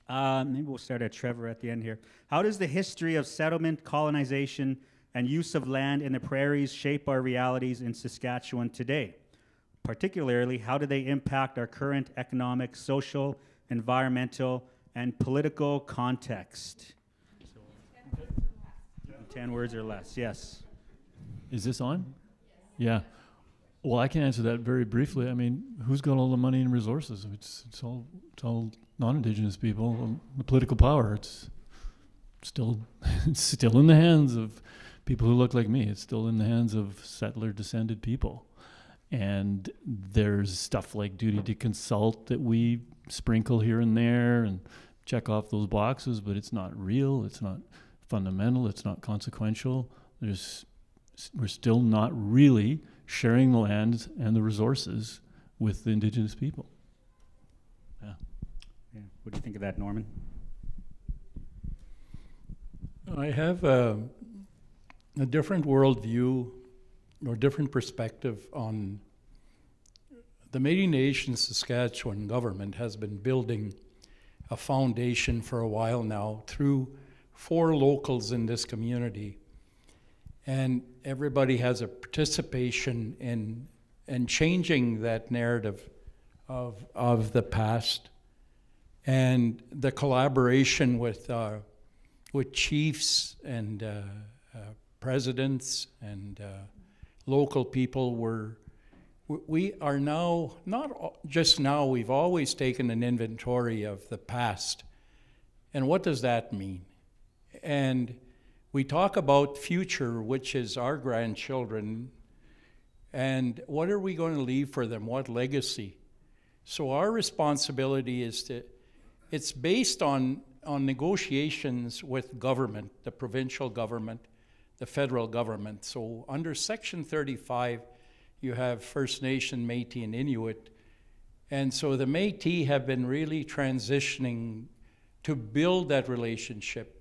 Maybe we'll start at Trevor at the end here. How does the history of settlement, colonization, and use of land in the prairies shape our realities in Saskatchewan today? Particularly, how do they impact our current economic, social, environmental, and political context? 10 words or less, yes. Is this on? Yeah. Well, I can answer that very briefly. I mean, who's got all the money and resources? It's all non-Indigenous people. The political power, it's still in the hands of people who look like me. It's still in the hands of settler-descended people. And there's stuff like duty to consult that we sprinkle here and there and check off those boxes, but it's not real, it's not fundamental, it's not consequential. We're still not really sharing the land and the resources with the Indigenous people. Yeah. Yeah. What do you think of that, Norman? I have a different worldview or different perspective on the Métis Nation Saskatchewan government has been building a foundation for a while now through 4 locals in this community. And everybody has a participation in changing that narrative of the past, and the collaboration with chiefs and presidents and local people. We are now, not just now, we've always taken an inventory of the past. And what does that mean? And we talk about future, which is our grandchildren, and what are we going to leave for them? What legacy? So our responsibility is it's based on negotiations with government, the provincial government, the federal government. So under Section 35, you have First Nation, Métis, and Inuit. And so the Métis have been really transitioning to build that relationship,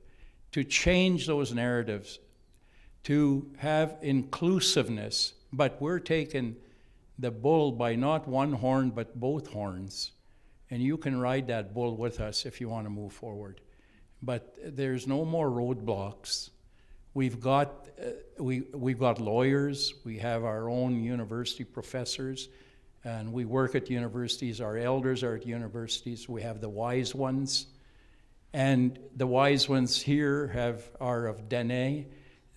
to change those narratives, to have inclusiveness. But we're taking the bull by not one horn, but both horns. And you can ride that bull with us if you want to move forward. But there's no more roadblocks. We've got lawyers, we have our own university professors, and we work at universities. Our elders are at universities. We have the wise ones. And the wise ones here are of Dene,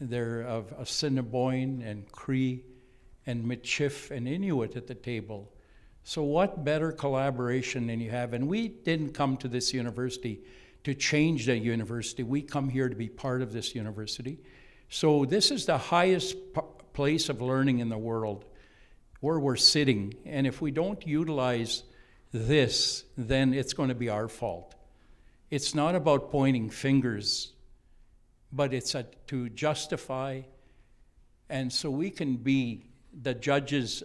they're of Assiniboine and Cree and Michif and Inuit at the table. So what better collaboration than you have? And we didn't come to this university to change the university. We come here to be part of this university. So this is the highest place of learning in the world, where we're sitting. And if we don't utilize this, then it's going to be our fault. It's not about pointing fingers, but it's to justify. And so we can be the judges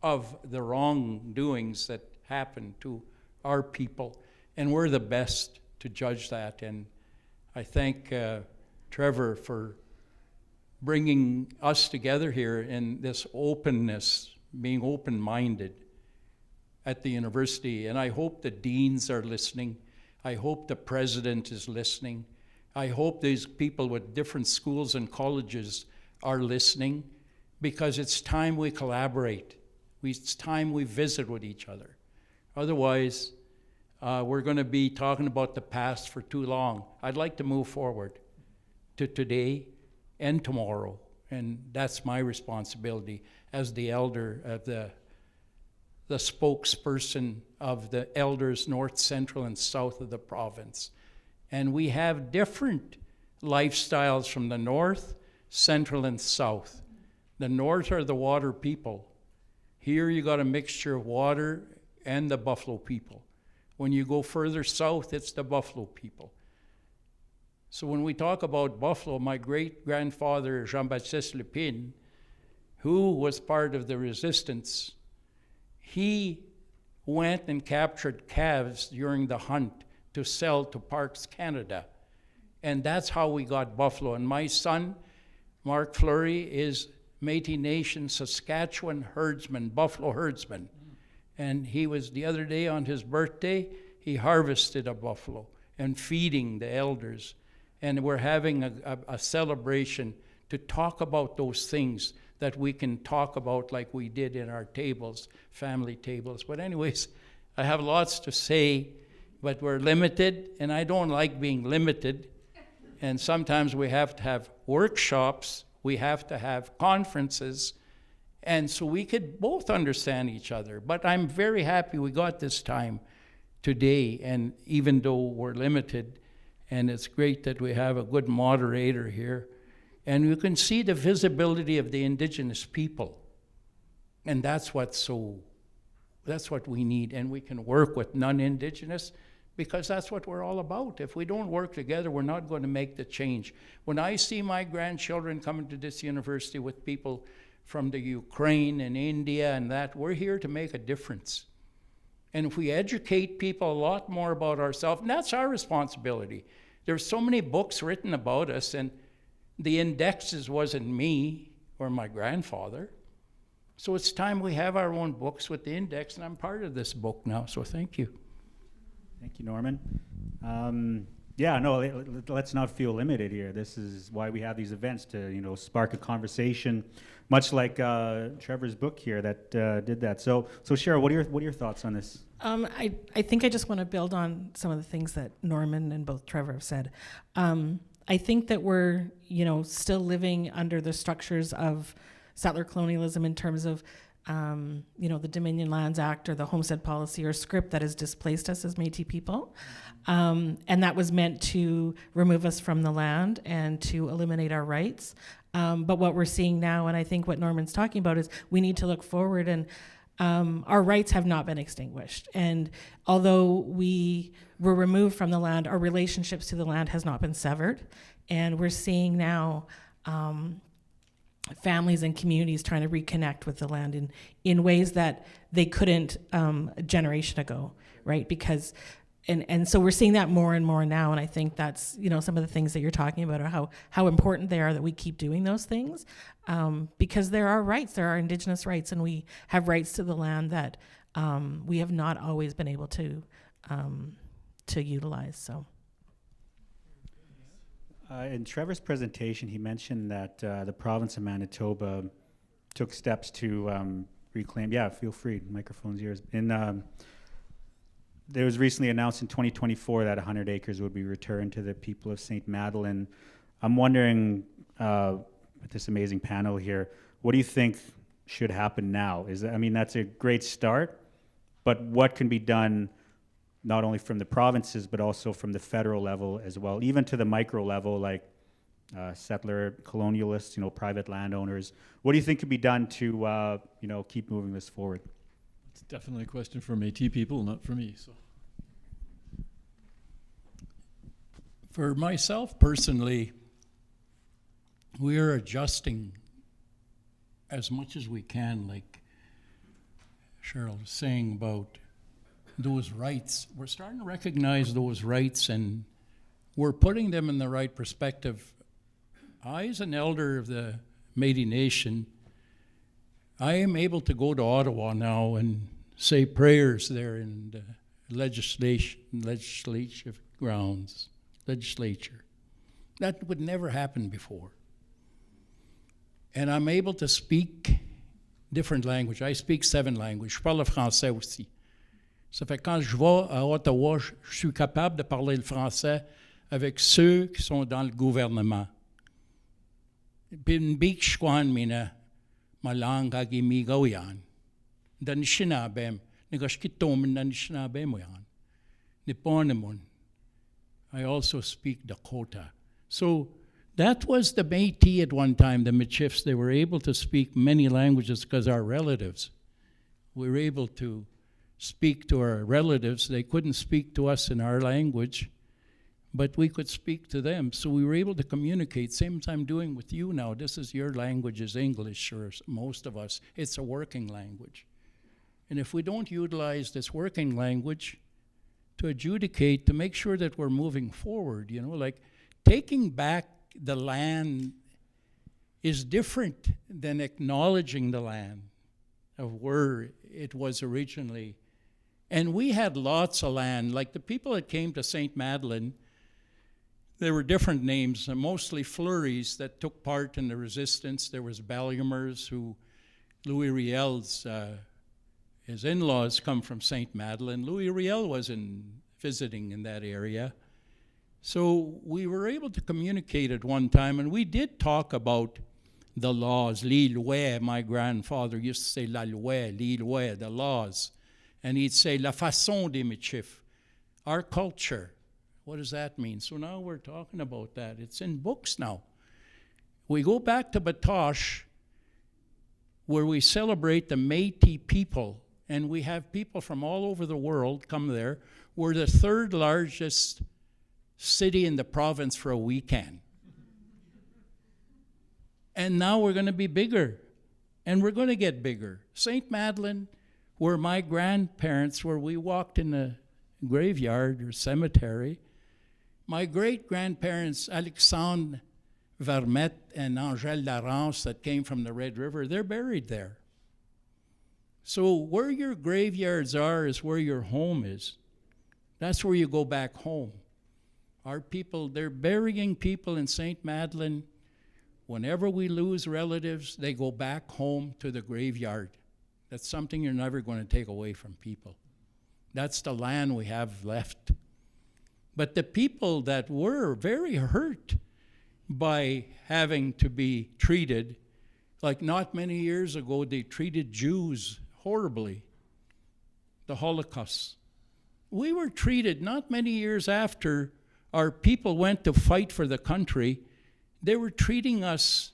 of the wrongdoings that happen to our people. And we're the best to judge that. And I thank Trevor for bringing us together here in this openness, being open-minded at the university. And I hope the deans are listening. I hope the president is listening. I hope these people with different schools and colleges are listening, because it's time we collaborate. It's time we visit with each other. Otherwise, we're going to be talking about the past for too long. I'd like to move forward to today and tomorrow, and that's my responsibility as the elder of the spokesperson of the elders north, central, and south of the province. And we have different lifestyles from the north, central, and south. The north are the water people. Here you got a mixture of water and the buffalo people. When you go further south, it's the buffalo people. So when we talk about buffalo, my great-grandfather, Jean-Baptiste Lépine, who was part of the resistance, he went and captured calves during the hunt to sell to Parks Canada. And that's how we got buffalo. And my son, Mark Fleury, is Métis Nation Saskatchewan herdsman, buffalo herdsman. And he was, the other day on his birthday, he harvested a buffalo and feeding the elders. And we're having a celebration to talk about those things that we can talk about like we did in our tables, family tables. But anyways, I have lots to say, but we're limited, and I don't like being limited. And sometimes we have to have workshops, we have to have conferences, and so we could both understand each other. But I'm very happy we got this time today, and even though we're limited, and it's great that we have a good moderator here, and you can see the visibility of the Indigenous people. And that's what we need, and we can work with non-Indigenous, because that's what we're all about. If we don't work together, we're not going to make the change. When I see my grandchildren coming to this university with people from the Ukraine and India and that, we're here to make a difference. And if we educate people a lot more about ourselves, and that's our responsibility. There's so many books written about us, and the indexes wasn't me or my grandfather. So it's time we have our own books with the index, and I'm part of this book now, so thank you. Thank you, Norman. Yeah, no, let's not feel limited here. This is why we have these events, to spark a conversation, much like Trevor's book here that did that. So Cheryl, what are your thoughts on this? I think I just want to build on some of the things that Norman and both Trevor have said. I think that we're still living under the structures of settler colonialism in terms of the Dominion Lands Act or the Homestead Policy or script that has displaced us as Métis people. And that was meant to remove us from the land and to eliminate our rights. But what we're seeing now, and I think what Norman's talking about, is we need to look forward, and our rights have not been extinguished. And although we were removed from the land, our relationships to the land has not been severed. And we're seeing now families and communities trying to reconnect with the land in ways that they couldn't a generation ago, right? Because, and so we're seeing that more and more now, and I think that's, some of the things that you're talking about are how important they are that we keep doing those things, because there are rights, there are Indigenous rights, and we have rights to the land that we have not always been able to utilize, so. In Trevor's presentation, he mentioned that the province of Manitoba took steps to reclaim. Yeah, feel free. Microphone's yours. There was recently announced in 2024 that 100 acres would be returned to the people of St. Madeleine. I'm wondering, with this amazing panel here, what do you think should happen now? That's a great start, but what can be done not only from the provinces, but also from the federal level as well, even to the micro level, like settler colonialists, private landowners. What do you think could be done to, keep moving this forward? It's definitely a question for Métis people, not for me. So, for myself personally, we're adjusting as much as we can, like Cheryl was saying about those rights. We're starting to recognize those rights, and we're putting them in the right perspective. I, as an elder of the Métis Nation, I am able to go to Ottawa now and say prayers there in the legislature. That would never happen before. And I'm able to speak different language. I speak 7 languages. Je parle le français aussi. Ça fait que quand je vais à Ottawa, je suis capable de parler le français avec ceux qui sont dans le gouvernement. Pinbik shkwan mina malanga gimigaw yan. Dan shinabem, nigashkitomen dan shinabem yan. Niponemon. I also speak Dakota. So that was the Métis at one time, the Michifs. They were able to speak many languages because our relatives. We were able to speak to our relatives. They couldn't speak to us in our language, but we could speak to them. So we were able to communicate, same as I'm doing with you now. This is your language is English, or most of us. It's a working language. And if we don't utilize this working language to adjudicate, to make sure that we're moving forward, like taking back the land is different than acknowledging the land of where it was originally. And we had lots of land. Like the people that came to St. Madeleine, there were different names, mostly Fleuries that took part in the resistance. There was Bellumers, who Louis Riel's his in-laws come from St. Madeleine. Louis Riel was visiting in that area. So we were able to communicate at one time, and we did talk about the laws. Les lois, my grandfather used to say la loi, les lois, the laws. And he'd say la façon des métifs, our culture. What does that mean? So now we're talking about that. It's in books now. We go back to Batoche, where we celebrate the Métis people, and we have people from all over the world come there. We're the third largest city in the province for a weekend. And now we're going to be bigger, and we're going to get bigger. St. Madeleine, where my grandparents, where we walked in the graveyard or cemetery, my great-grandparents, Alexandre Vermette and Angèle Larance, that came from the Red River, they're buried there. So where your graveyards are is where your home is. That's where you go back home. Our people, they're burying people in St. Madeleine. Whenever we lose relatives, they go back home to the graveyard. That's something you're never going to take away from people. That's the land we have left. But the people that were very hurt by having to be treated, like not many years ago, they treated Jews horribly, the Holocaust. We were treated not many years after our people went to fight for the country, they were treating us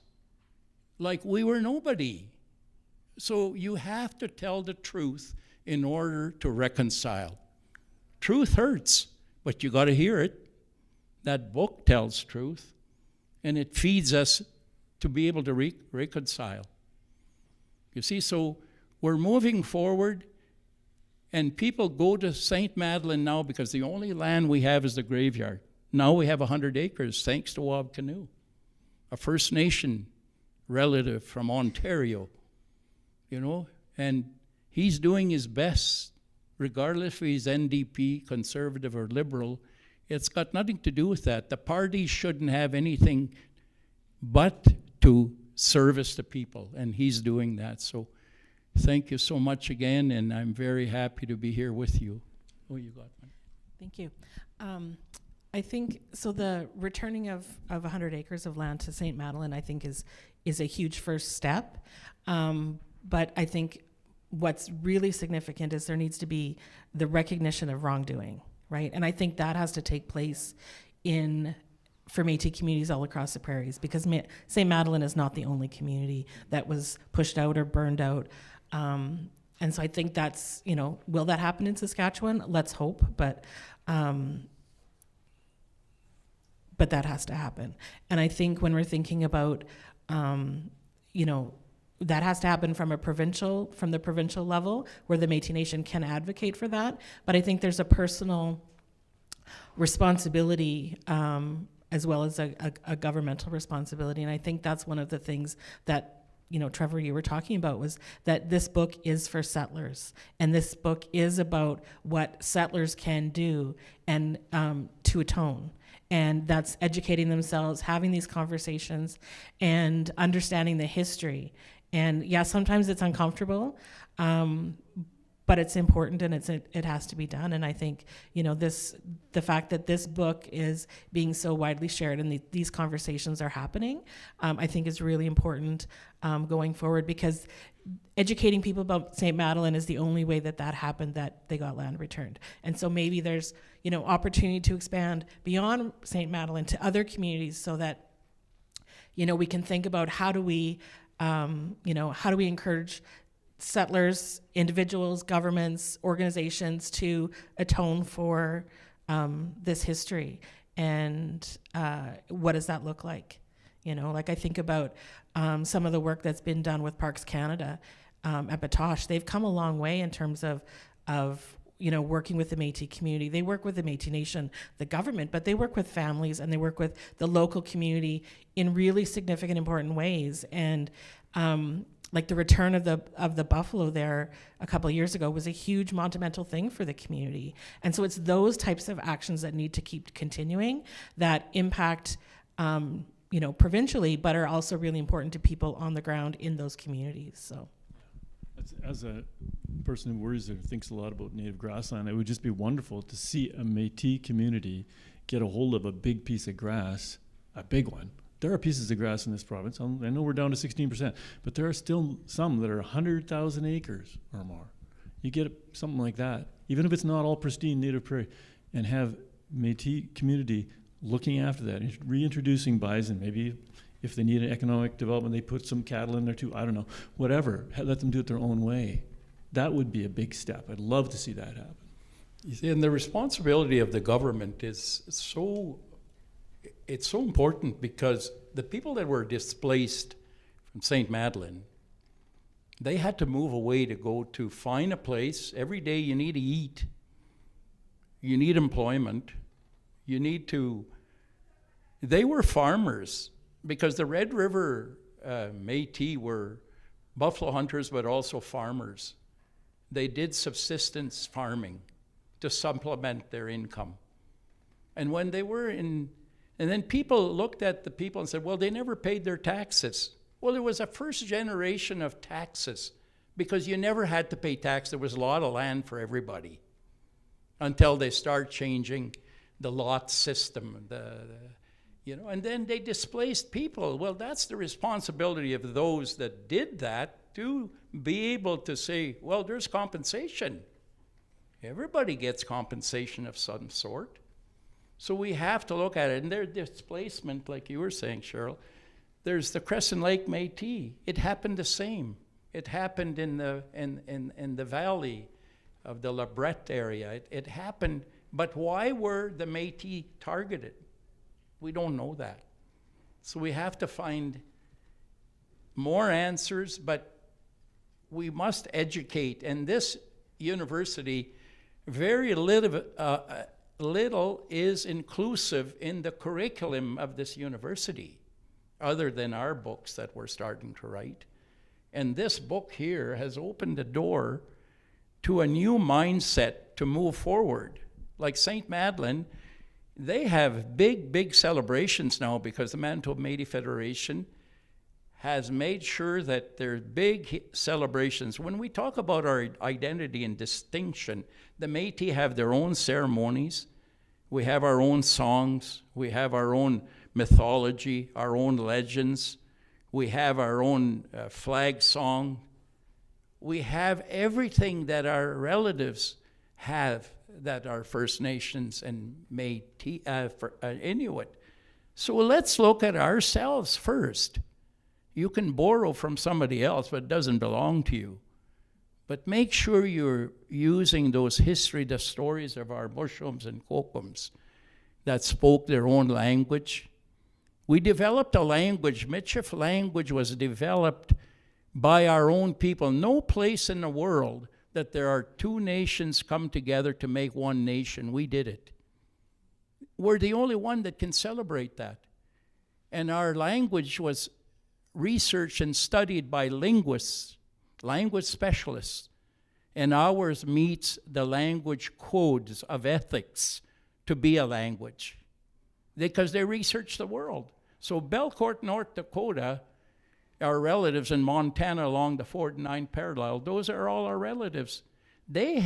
like we were nobody. So you have to tell the truth in order to reconcile. Truth hurts, but you got to hear it. That book tells truth, and it feeds us to be able to reconcile. You see, so we're moving forward, and people go to St. Madeleine now because the only land we have is the graveyard. Now we have 100 acres thanks to Wab Kinew, a First Nation relative from Ontario, you know, and he's doing his best, regardless if he's NDP, conservative, or liberal. It's got nothing to do with that. The party shouldn't have anything but to service the people, and he's doing that. So thank you so much again, and I'm very happy to be here with you. Oh, you got one. Thank you. I think, so the returning of 100 acres of land to St. Madeleine, I think is a huge first step. But I think what's really significant is there needs to be the recognition of wrongdoing, right? And I think that has to take place for Métis communities all across the prairies, because St. Madeleine is not the only community that was pushed out or burned out. And so I think that's, you know, will that happen in Saskatchewan? Let's hope, but that has to happen. And I think when we're thinking about, you know, that has to happen from the provincial level, where the Métis Nation can advocate for that. But I think there's a personal responsibility as well as a governmental responsibility. And I think that's one of the things that, you know, Trevor, you were talking about, was that this book is for settlers. And this book is about what settlers can do and to atone. And that's educating themselves, having these conversations, and understanding the history. And yeah, sometimes it's uncomfortable, but it's important, and it has to be done. And I think, you know, the fact that this book is being so widely shared and these conversations are happening, I think is really important going forward, because educating people about St. Madeleine is the only way that happened, that they got land returned. And so maybe there's, you know, opportunity to expand beyond St. Madeleine to other communities, so that, you know, we can think about how do we encourage settlers, individuals, governments, organizations to atone for this history, and what does that look like? You know, like I think about some of the work that's been done with Parks Canada at Batoche. They've come a long way in terms of working with the Métis community. They work with the Métis Nation, the government, but they work with families and they work with the local community in really significant, important ways. And like the return of the buffalo there a couple of years ago was a huge monumental thing for the community. And so it's those types of actions that need to keep continuing that impact, provincially, but are also really important to people on the ground in those communities. So. As a person who worries or thinks a lot about native grassland, it would just be wonderful to see a Métis community get a hold of a big piece of grass, a big one. There are pieces of grass in this province. I know we're down to 16%, but there are still some that are 100,000 acres or more. You get something like that, even if it's not all pristine native prairie, and have Métis community looking after that, reintroducing bison, maybe if they need an economic development, they put some cattle in there too. I don't know. Whatever. Let them do it their own way. That would be a big step. I'd love to see that happen. You see, and the responsibility of the government is so important because the people that were displaced from St. Madeleine, they had to move away to go to find a place. Every day you need to eat. You need employment. They were farmers. Because the Red River Métis were buffalo hunters, but also farmers. They did subsistence farming to supplement their income. And when they were and then people looked at the people and said, well, they never paid their taxes. Well, it was a first generation of taxes because you never had to pay tax. There was a lot of land for everybody until they start changing the lot system, and then they displaced people. Well, that's the responsibility of those that did that to be able to say, well, there's compensation. Everybody gets compensation of some sort. So we have to look at it. And their displacement, like you were saying, Cheryl, there's the Crescent Lake Métis. It happened the same. It happened in the valley of the La Brette area. It happened, but why were the Métis targeted? We don't know that. So we have to find more answers, but we must educate. And this university, very little is inclusive in the curriculum of this university, other than our books that we're starting to write. And this book here has opened the door to a new mindset to move forward. Like St. Madeleine, they have big celebrations now because the Manitoba Métis Federation has made sure that there's big celebrations. When we talk about our identity and distinction, the Métis have their own ceremonies. We have our own songs. We have our own mythology, our own legends. We have our own flag song. We have everything that our relatives have that are First Nations and Métis, Inuit. So let's look at ourselves first. You can borrow from somebody else, but it doesn't belong to you. But make sure you're using those the stories of our Mushums and Kokums that spoke their own language. We developed a language. Michif language was developed by our own people. No place in the world that there are two nations come together to make one nation. We did it. We're the only one that can celebrate that. And our language was researched and studied by linguists, language specialists. And ours meets the language codes of ethics to be a language because they researched the world. So Belcourt, North Dakota, our relatives in Montana along the 49 parallel, those are all our relatives. They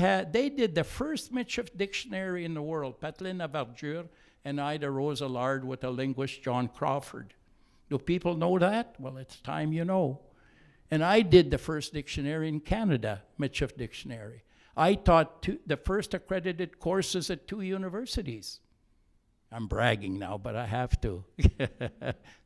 did the first Michif dictionary in the world, Patlina Verdure and Ida Rosa Lard with the linguist John Crawford. Do people know that? Well, it's time you know. And I did the first dictionary in Canada, Michif Dictionary. I taught the first accredited courses at 2 universities. I'm bragging now, but I have to.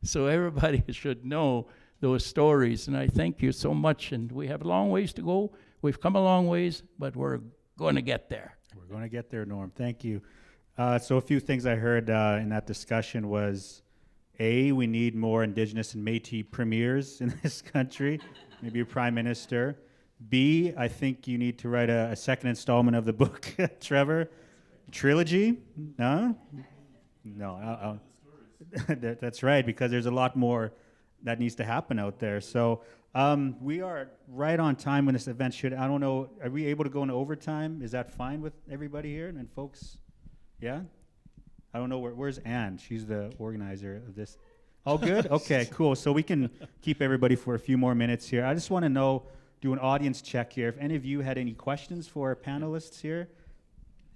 So everybody should know those stories, and I thank you so much. And we have a long ways to go. We've come a long ways, but we're going to get there. We're going to get there, Norm. Thank you. So a few things I heard in that discussion was, A, we need more Indigenous and Métis premiers in this country, maybe a prime minister. B, I think you need to write a second installment of the book, Trevor. Trilogy? No? No, that's right, because there's a lot more that needs to happen out there. So we are right on time when this event should. I don't know, are we able to go into overtime? Is that fine with everybody here and folks? Yeah? I don't know, where's Anne? She's the organizer of this. Oh, good? Okay, cool. So we can keep everybody for a few more minutes here. I just want to know, do an audience check here. If any of you had any questions for our panelists here?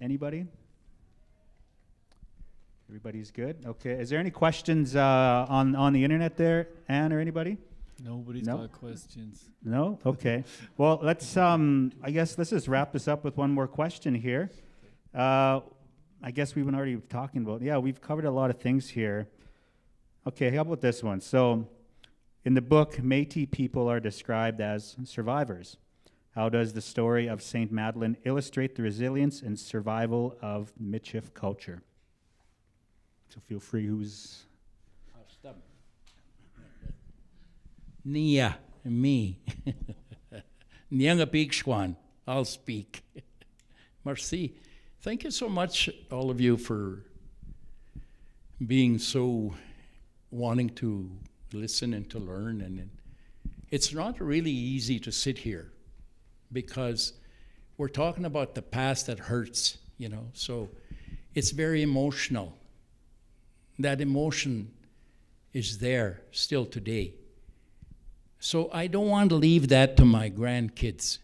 Anybody? Everybody's good? Okay. Is there any questions on the internet there, Anne or anybody? Nobody's No? got questions. No? Okay. Well, let's, I guess let's just wrap this up with one more question here. I guess we've been already talking about, yeah, we've covered a lot of things here. Okay, how about this one? So, in the book, Métis people are described as survivors. How does the story of St. Madeleine illustrate the resilience and survival of Michif culture? So feel free, who's... Nia, me. Nyanga Bigshwan, I'll speak. Merci. Thank you so much, all of you, for being so wanting to listen and to learn. And it's not really easy to sit here because we're talking about the past that hurts, you know, so it's very emotional. That emotion is there still today. So I don't want to leave that to my grandkids.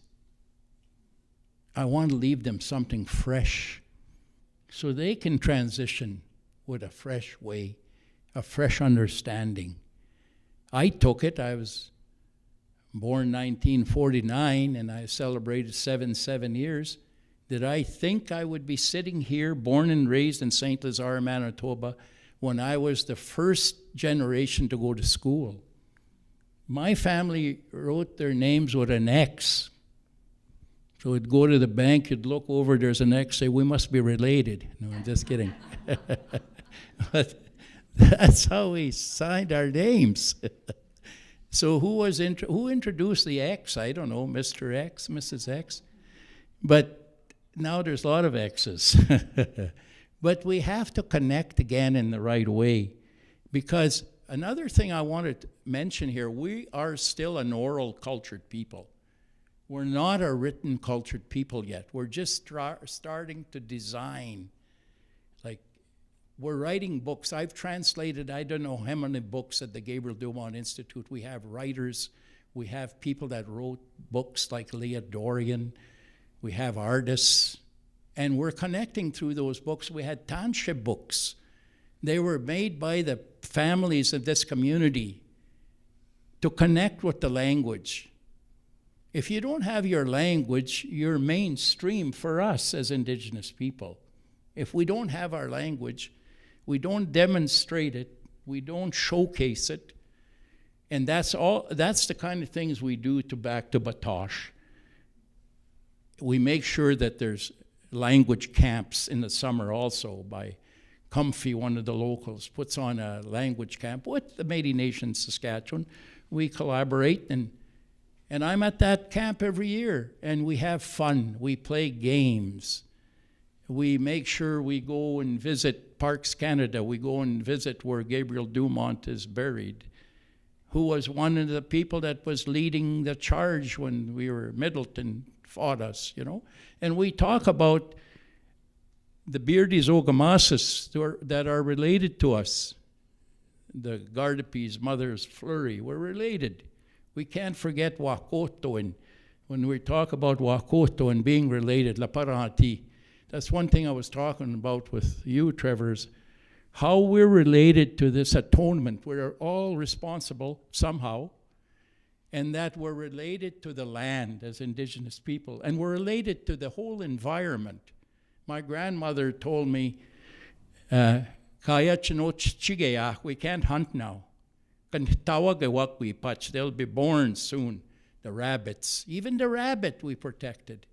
I want to leave them something fresh so they can transition with a fresh way, a fresh understanding. I took it. I was born 1949 and I celebrated 7 years. Did I think I would be sitting here, born and raised in St. Lazare, Manitoba, when I was the first generation to go to school? My family wrote their names with an X. So we'd go to the bank, you'd look over, there's an X, say, we must be related. No, I'm just kidding. But that's how we signed our names. So who introduced the X? I don't know, Mr. X, Mrs. X. But now there's a lot of X's. But we have to connect again in the right way. Because another thing I wanted to mention here, we are still an oral cultured people. We're not a written cultured people yet. We're just starting to design. Like, we're writing books. I've translated, I don't know how many books at the Gabriel Dumont Institute. We have writers. We have people that wrote books like Leah Dorian. We have artists. And we're connecting through those books. We had township books. They were made by the families of this community to connect with the language. If you don't have your language, you're mainstream for us as Indigenous people. If we don't have our language, we don't demonstrate it, we don't showcase it, and that's the kind of things we do back to Batoche. We make sure that there's language camps in the summer also. By Comfy, one of the locals, puts on a language camp with the Métis Nation Saskatchewan. We collaborate, and I'm at that camp every year, and we have fun. We play games. We make sure we go and visit Parks Canada. We go and visit where Gabriel Dumont is buried, who was one of the people that was leading the charge when Middleton fought us, you know. And we talk about the Beardies Ogamasis that are related to us. The Gardapi's mother's Fleury were related. We can't forget Wakoto, and when we talk about Wakoto and being related, La Parentie, that's one thing I was talking about with you, Trevor, how we're related to this atonement. We're all responsible somehow, and that we're related to the land as Indigenous people, and we're related to the whole environment. My grandmother told me, Kaya chinoch chigeya, we can't hunt now. They'll be born soon, the rabbits. Even the rabbit we protected.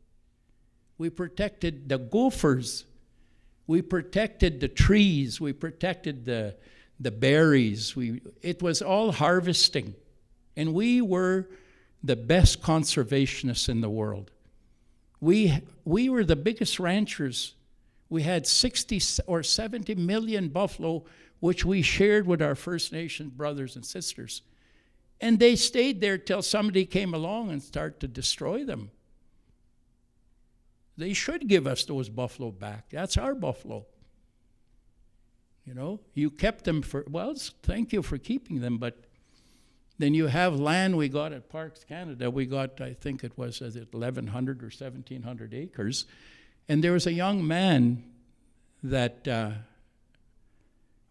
We protected the gophers. We protected the trees. We protected the berries. It was all harvesting. And we were the best conservationists in the world. We were the biggest ranchers. We had 60 or 70 million buffalo, which we shared with our First Nation brothers and sisters. And they stayed there till somebody came along and started to destroy them. They should give us those buffalo back. That's our buffalo. You know, you kept them for, well, thank you for keeping them, but then you have land we got at Parks Canada. We got, I think it was 1,100 or 1,700 acres. And there was a young man that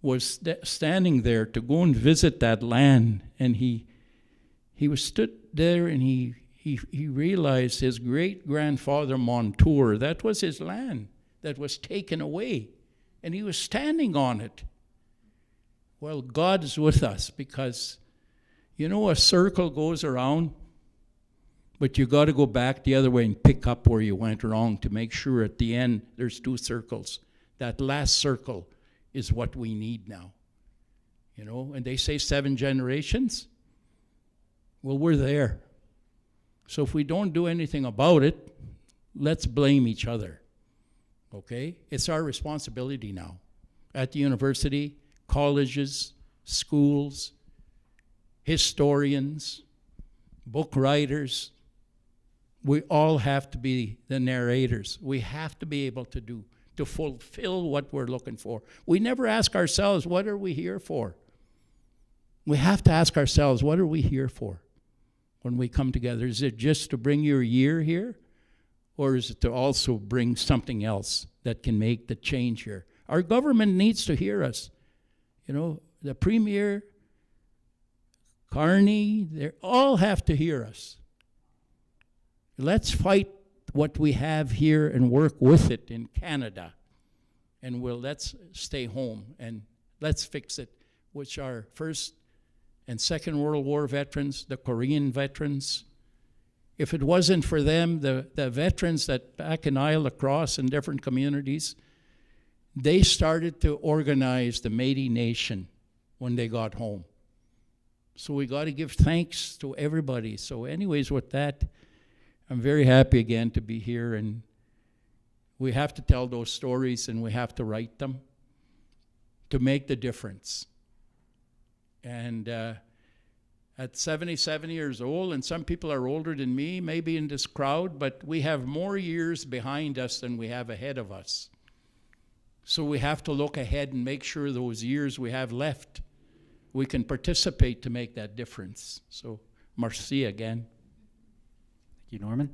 was standing there to go and visit that land. And he was stood there, and he realized his great-grandfather Montour, that was his land that was taken away. And he was standing on it. Well, God is with us, because you know, a circle goes around, but you got to go back the other way and pick up where you went wrong to make sure at the end there's two circles. That last circle is what we need now. You know, and they say 7 generations. Well, we're there. So if we don't do anything about it, let's blame each other. Okay? It's our responsibility now. At the university, colleges, schools, historians, book writers, we all have to be the narrators. We have to be able to fulfill what we're looking for. We never ask ourselves, what are we here for? We have to ask ourselves, what are we here for when we come together? Is it just to bring your year here? Or is it to also bring something else that can make the change here? Our government needs to hear us. You know, the Premier, Carney, they all have to hear us. Let's fight what we have here and work with it in Canada. And let's stay home and let's fix it, which our First and Second World War veterans, the Korean veterans. If it wasn't for them, the veterans that back in Isle Lacrosse and different communities, they started to organize the Métis Nation when they got home. So we got to give thanks to everybody. So anyways, with that, I'm very happy again to be here, and we have to tell those stories and we have to write them to make the difference. And at 77 years old, and some people are older than me, maybe in this crowd, but we have more years behind us than we have ahead of us. So we have to look ahead and make sure those years we have left, we can participate to make that difference. So, merci again. Thank you, Norman.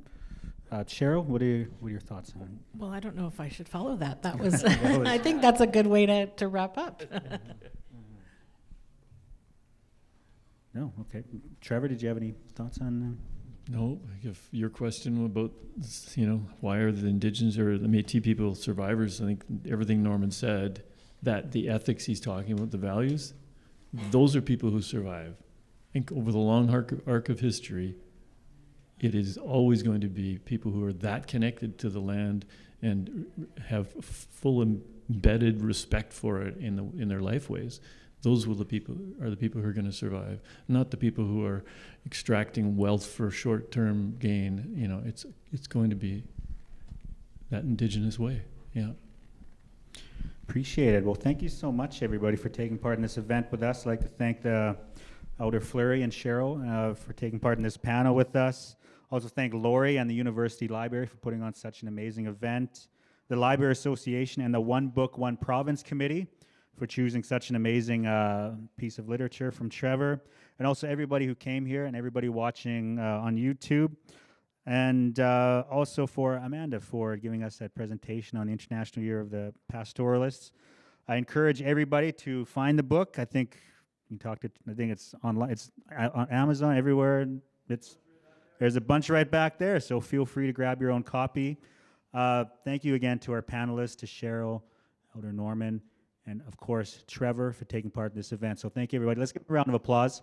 Cheryl, what are your thoughts on it? Well, I don't know if I should follow that. That was, I think that's a good way to wrap up. No, okay. Trevor, did you have any thoughts on No, if your question about, you know, why are the Indigenous or the Métis people survivors, I think everything Norman said, that the ethics he's talking about, the values, those are people who survive. I think over the long arc of history, it is always going to be people who are that connected to the land and have full embedded respect for it in their lifeways. Those are the people who are going to survive, not the people who are extracting wealth for short-term gain. You know, it's going to be that Indigenous way. Yeah. Appreciate it. Well, thank you so much, everybody, for taking part in this event with us. I'd like to thank the Elder Fleury and Cheryl for taking part in this panel with us. Also thank Lori and the University Library for putting on such an amazing event. The Library Association and the One Book, One Province Committee for choosing such an amazing piece of literature from Trevor. And also everybody who came here and everybody watching on YouTube. And also for Amanda for giving us that presentation on the International Year of the Pastoralists. I encourage everybody to find the book. I think you talked. I think it's online. It's on Amazon everywhere. There's a bunch right back there. So feel free to grab your own copy. Thank you again to our panelists, to Cheryl, Elder Norman, and of course Trevor for taking part in this event. So thank you, everybody. Let's give a round of applause.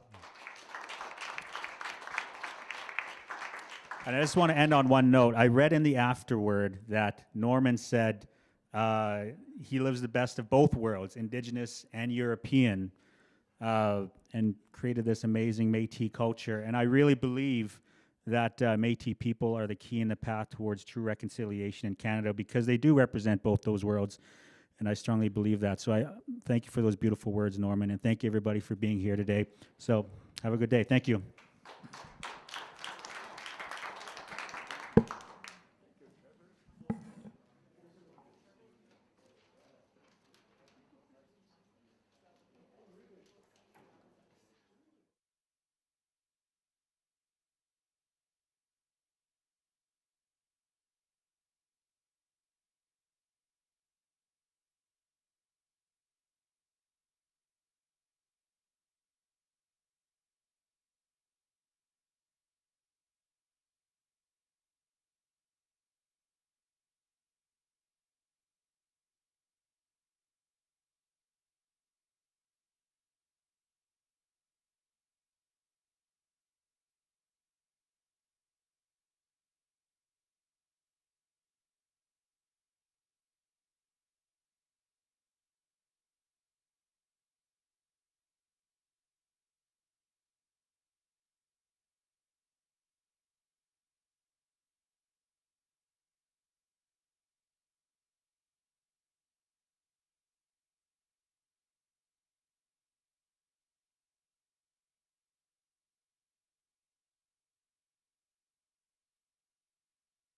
And I just want to end on one note. I read in the afterword that Norman said he lives the best of both worlds, Indigenous and European, and created this amazing Métis culture. And I really believe that Métis people are the key in the path towards true reconciliation in Canada, because they do represent both those worlds, and I strongly believe that. So I thank you for those beautiful words, Norman, and thank you everybody for being here today. So have a good day. Thank you.